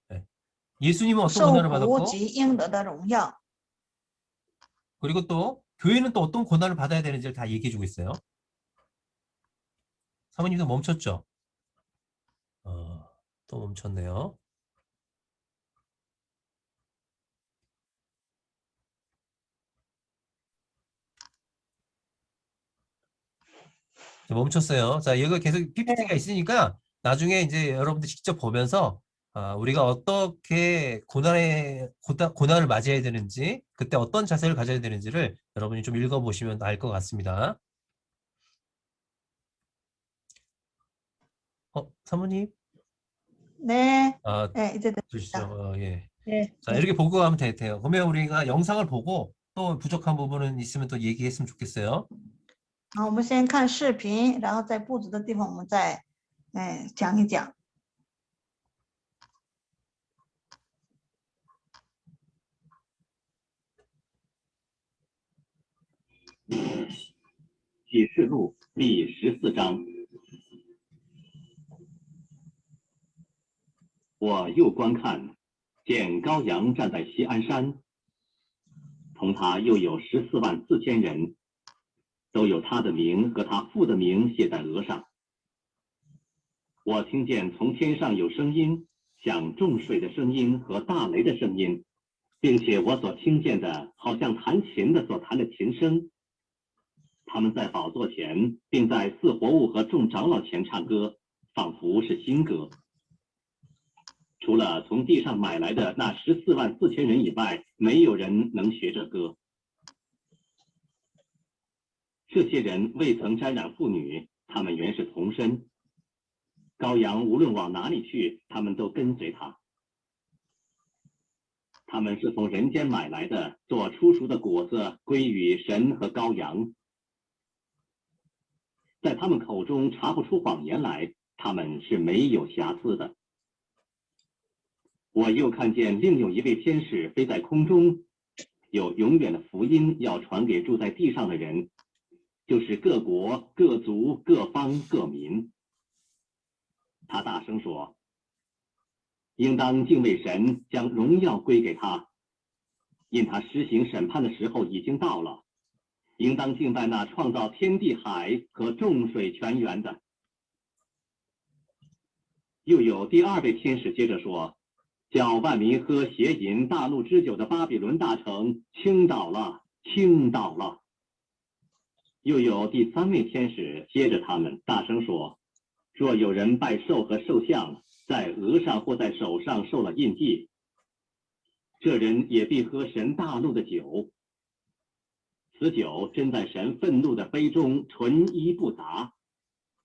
네. 예수님은 어떤 受 고난을 苦 받았고 及应得的荣耀。 그리고 또 교회는 또 어떤 고난을 받아야 되는지를 다 얘기해주고 있어요. 사모님도 멈췄죠? 또 멈췄네요. 멈췄어요. 자, 여기가 계속 PPT가 있으니까 나중에 이제 여러분들 직접 보면서 우리가 어떻게 고난을 맞이해야 되는지, 그때 어떤 자세를 가져야 되는지를 여러분이 좀 읽어보시면 알 것 같습니다. 사모님? 네. 이제 됐습니다. 주시죠. 예. 네. 자, 이렇게 보고 가면 돼요. 그러면 우리가 영상을 보고 또 부족한 부분은 있으면 또 얘기했으면 좋겠어요. 好，我们先看视频，然后在不足的地方我们再讲一讲。启示录第14章。我又观看，见羔羊站在锡安山，同他又有144000人，都有他的名和他父的名写在额上。我听见从天上有声音，像众水的声音和大雷的声音，并且我所听见的好像弹琴的所弹的琴声。他们在宝座前，并在四活物和众长老前唱歌，仿佛是新歌。除了从地上买来的那144000人以外，没有人能学这歌。这些人未曾沾染妇女，他们原是童身。羔羊无论往哪里去，他们都跟随他。他们是从人间买来的，做出熟的果子归于神和羔羊。在他们口中查不出谎言来，他们是没有瑕疵的。我又看见另有一位天使飞在空中，有永远的福音要传给住在地上的人，就是各国、各族、各方、各民。他大声说：“应当敬畏神，将荣耀归给他，因他施行审判的时候已经到了。应当敬拜那创造天地海和众水泉源的。”又有第二位天使接着说：“叫万民喝邪淫大怒之酒的巴比伦大城倾倒了，倾倒了。”又有第三位天使接着他们大声说：“若有人拜兽和兽像，在额上或在手上受了印记，这人也必喝神大怒的酒。此酒真在神愤怒的杯中，纯一不杂。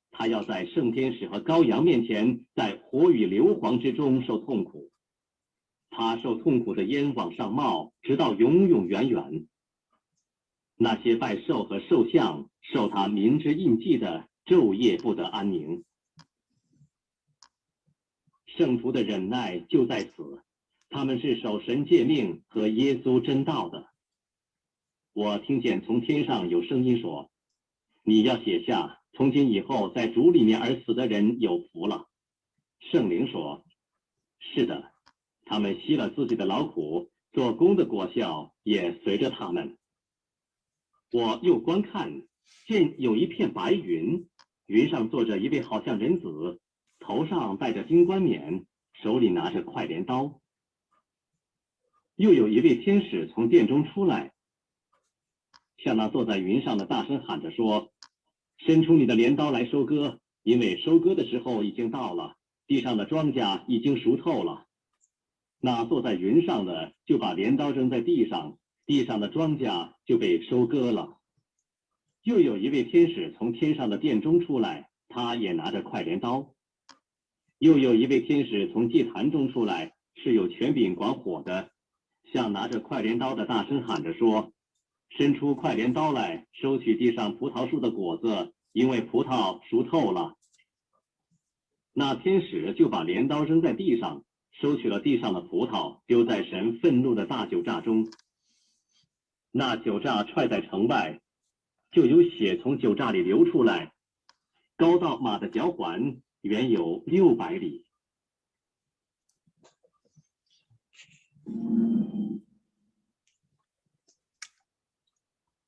他要在圣天使和羔羊面前，在火与硫磺之中受痛苦。他受痛苦的烟往上冒，直到永永远远。那些拜兽和兽像，受他明之印记的，昼夜不得安宁。圣徒的忍耐就在此，他们是守神诫命和耶稣真道的。我听见从天上有声音说：“你要写下，从今以后在主里面而死的人有福了。”圣灵说：“是的，他们吸了自己的劳苦，做工的果效也随着他们。”我又观看，见有一片白云，云上坐着一位好像人子，头上戴着金冠冕，手里拿着快镰刀。又有一位天使从殿中出来，向那坐在云上的大声喊着说：“伸出你的镰刀来收割，因为收割的时候已经到了，地上的庄稼已经熟透了。”那坐在云上的就把镰刀扔在地上，地上的庄稼就被收割了。又有一位天使从天上的殿中出来，他也拿着快镰刀。又有一位天使从祭坛中出来，是有权柄管火的，向拿着快镰刀的大声喊着说：“伸出快镰刀来，收取地上葡萄树的果子，因为葡萄熟透了。”那天使就把镰刀扔在地上，收取了地上的葡萄，丢在神愤怒的大酒榨中。那酒榨踹在城外，就有血从酒榨里流出来，高到马的脚环，远有600里。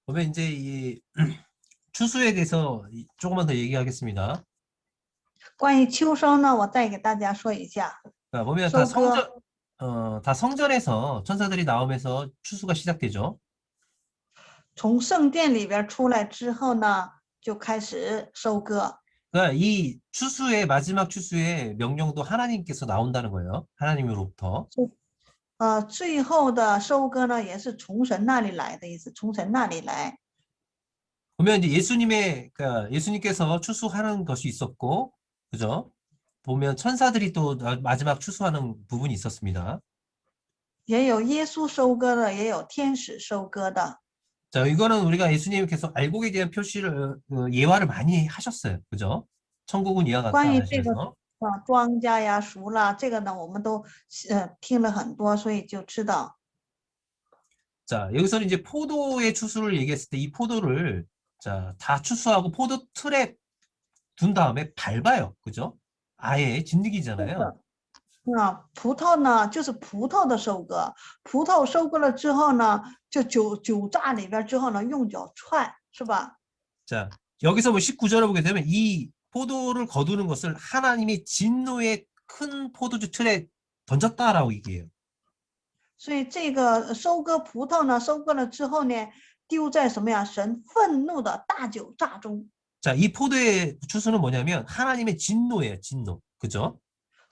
보면 이제 이 추수에 대해서 조금만 더 얘기하겠습니다. 关于秋收呢，我再给大家说一下。 자, 보면 다 성전에서 천사들이 나오면서 추수가 시작되죠. 从圣殿里边出来之后呢，就开始收割。 그러니까 이 추수의 마지막 추수의 명령도 하나님께서 나온다는 거예요. 하나님으로부터. 最后的收割呢，也是从神那里来的意思，从神那里来。 보면 이제 그러니까 예수님께서 추수하는 것이 있었고, 그죠? 보면 천사들이 또 마지막 추수하는 부분이 있었습니다. 也有耶稣收割的，也有天使收割的。 자, 이거는 우리가 예수님께서 알곡에 대한 표시를 예화를 많이 하셨어요, 그죠? 천국은 이와 같다 关于这个 하시면서. 庄稼呀、熟了，这个呢，我们都听了很多，所以就知道。 자, 여기서는 이제 포도의 추수를 얘기했을 때 이 포도를 자, 다 추수하고 포도 틀에 둔 다음에 밟아요, 그죠? 아예 진흙이잖아요. 葡萄呢，就是葡萄的收割，葡萄收割了之后呢，就酒榨里边之后呢，用脚踹，是吧？ 자, 여기서 뭐 19절을 보게 되면 이 포도를 거두는 것을 하나님이 진노의 큰 포도주 틀에 던졌다라고 얘기해요. 所以这个收割葡萄呢，收割了之后呢，丢在什么呀？神愤怒的大酒榨中。 자, 이 포도의 추수는 뭐냐면 하나님의 진노예요, 진노. 그죠?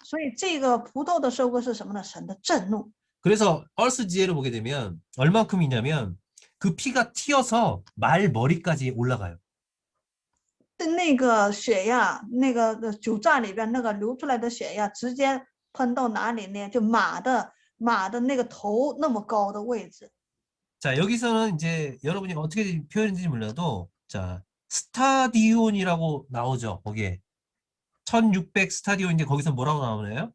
所以这个葡萄的收割是什么呢？神的震怒。 그래서 얼스지혜를 보게 되면 얼만큼이냐면 그 피가 튀어서 말 머리까지 올라가요. 那个血呀，那个酒榨里边那个流出来的血呀，直接喷到哪里呢？就马的那个头那么高的位置。 자, 여기서는 이제 여러분이 어떻게 표현인지 몰라도 자, 스타디온이라고 나오죠. 거기에 1600 스타디온인데 거기서 뭐라고 나오나요?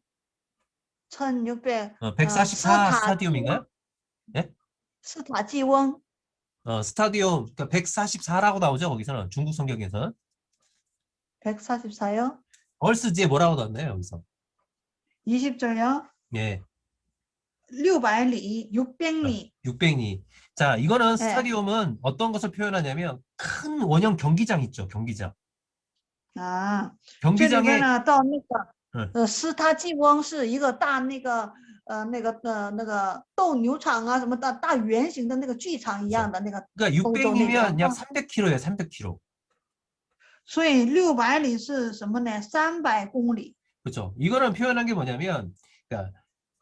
1600 144 스타디움인가요? 예? 斯塔基翁 스타디움 그러니까 144라고 나오죠. 거기서는 중국 성경에서는 144요? 얼스지에 뭐라고 나왔나요? 여기서 20절요? 예, 600里 600里 600리. 자, 이거는 네. 스타디움은 어떤 것을 표현하냐면 큰 원형 경기장 있죠. 경기장. 啊，这里边 경기장에 呢，到那嗯个斯塔基翁是一个大那个斗牛场啊什么的大圆形的那个剧场一样的那个， 그러니까欧洲那边 600이면 약 300km예요. 300km. 所以600里是什么呢？300公里。 그렇죠. 이거는 표현한 게 뭐냐면 그러니까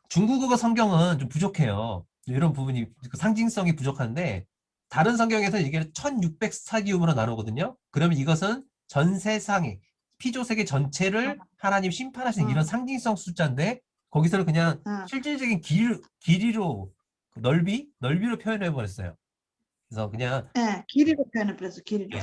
중국어 성경은 좀 부족해요. 이런 부분이 상징성이 부족한데 다른 성경에서 이게 1600 스타디움으로 나누거든요. 그러면 이것은 전 세상의 피조세계 전체를 하나님 심판하시는 이런 상징성 숫자인데 거기서는 그냥 실질적인 길이로 넓이로 표현해 버렸어요. 그래서 그냥 길이로 표현을不是 길이로.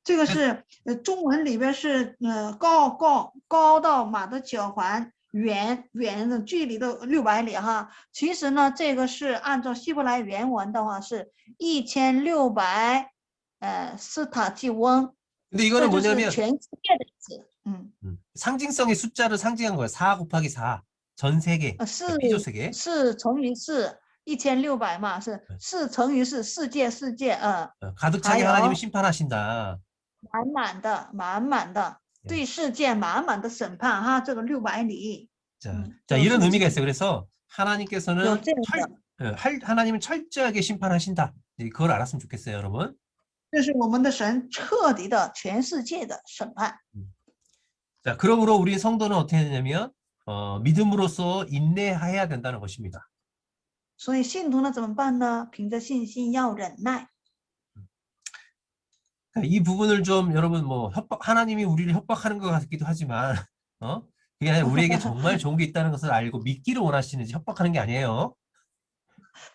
这个是中文里边是高到马的脚环，远的距离的600里哈。其实呢，这个是按照希伯来原文的话是1600斯塔基翁。 근데 이거는 뭐냐면 全世界的意思。 상징성의 숫자를 상징한 거예요. 4 곱하기 4. 전 세계. 피조세계. 4乘以4 1600嘛，是4乘以4世界 가득 차게 하나님이 심판하신다. 满满的对世界满满的审判哈，这个600里。 자, 이런 의미가 있어요. 그래서 하나님께서는 하나님은 철저하게 심판하신다. 그걸 알았으면 좋겠어요, 여러분. 这是我们的神彻底的全世界的审判。 자, 그러므로 우리 성도는 어떻게 되냐면 믿음으로써 인내해야 된다는 것입니다. 所以信徒呢怎么办呢？凭着信心要忍耐。 이 부분을 좀 여러분 뭐 하나님이 우리를 협박하는 것 같기도 하지만 그게 아니라 우리에게 정말 좋은 게 있다는 것을 알고 믿기를 원하시는지 협박하는 게 아니에요.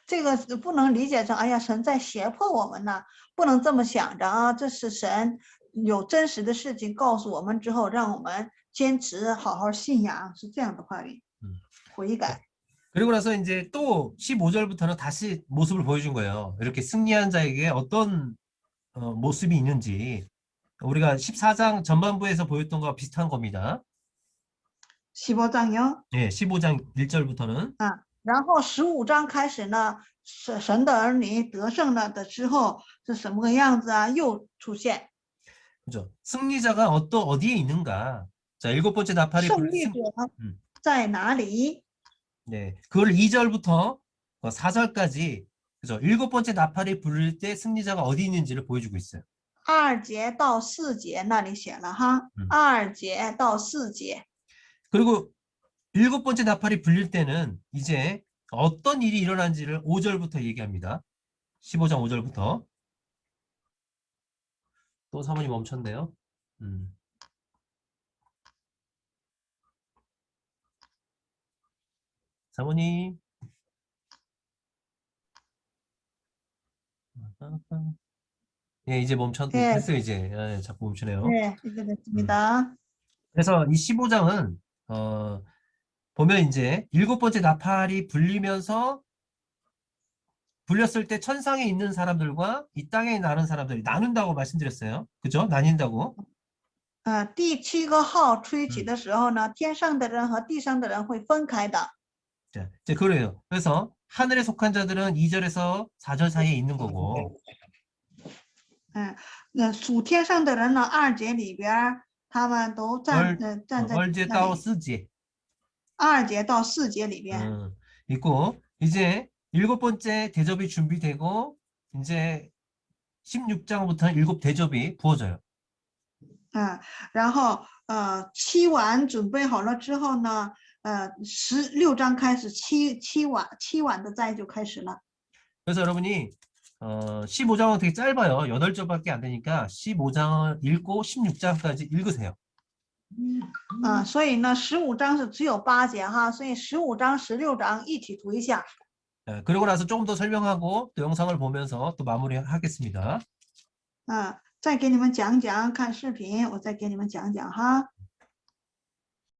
这个不能理解成哎呀神在胁迫我们呢，不能这么想着啊，这是神有真实的事情告诉我们之后，让我们坚持好好信仰，是这样的话语。悔改。 그리고 나서 이제 또 15절부터는 다시 모습을 보여준 거예요. 이렇게 승리한 자에게 어떤 모습이 있는지. 우리가 14장 전반부에서 보였던 거와 비슷한 겁니다. 15章요. 예, 15장 1절부터는 然后15章开始呢，神的儿女得胜了的之后是什么个样子啊？又出现 그죠? 승리자가 어디에 있는가? 자, 7번째 나팔이 胜利者 음. 在哪里？ 네, 그걸 2절부터 4절까지 그죠? 7번째 나팔이 불릴 때 승리자가 어디 있는지를 보여주고 있어요. 2节到4节那里写了哈， 2节到4节。 그리고 7번째 나팔이 불릴 때는 이제 어떤 일이 일어난지를 5절부터 얘기합니다. 15장 5절부터. 또 사모님 멈췄네요. 사모님. 예, 이제 네. 됐어요, 이제. 예, 자꾸 멈추네요. 네, 이제 됐습니다. 그래서 이 15장은, 보면 이제 7번째 나팔이 불렸을 때 천상에 있는 사람들과 이 땅에 나는 사람들이 나눈다고 말씀드렸어요. 그죠? 나뉜다고. 第7个号吹起的时候呢，天上的人和地上的人会分开的。 자, 이제 그래요. 그래서 하늘에 속한 자들은 2절에서 4절 사이에 있는 거고. 属天上的人呢，2节里边他们都站在那里。 얼제 따오 쓰지. 2节到4节里边。 있고 이제 7번째 대접이 준비되고 이제 16장부터는 7 대접이 부어져요. 然后7碗准备好了之后呢，16章开始七碗的斋就开始了。 그래서 여러분이 15장은 되게 짧아요. 8절밖에 안 되니까 15장을 읽고 16장까지 읽으세요. 所以呢，15章是只有8节哈，所以15章、16章一起读一下。 그러고 나서 조금 더 설명하고 또 영상을 보면서 또 마무리하겠습니다. 再给你们讲讲，看视频，我再给你们讲讲哈。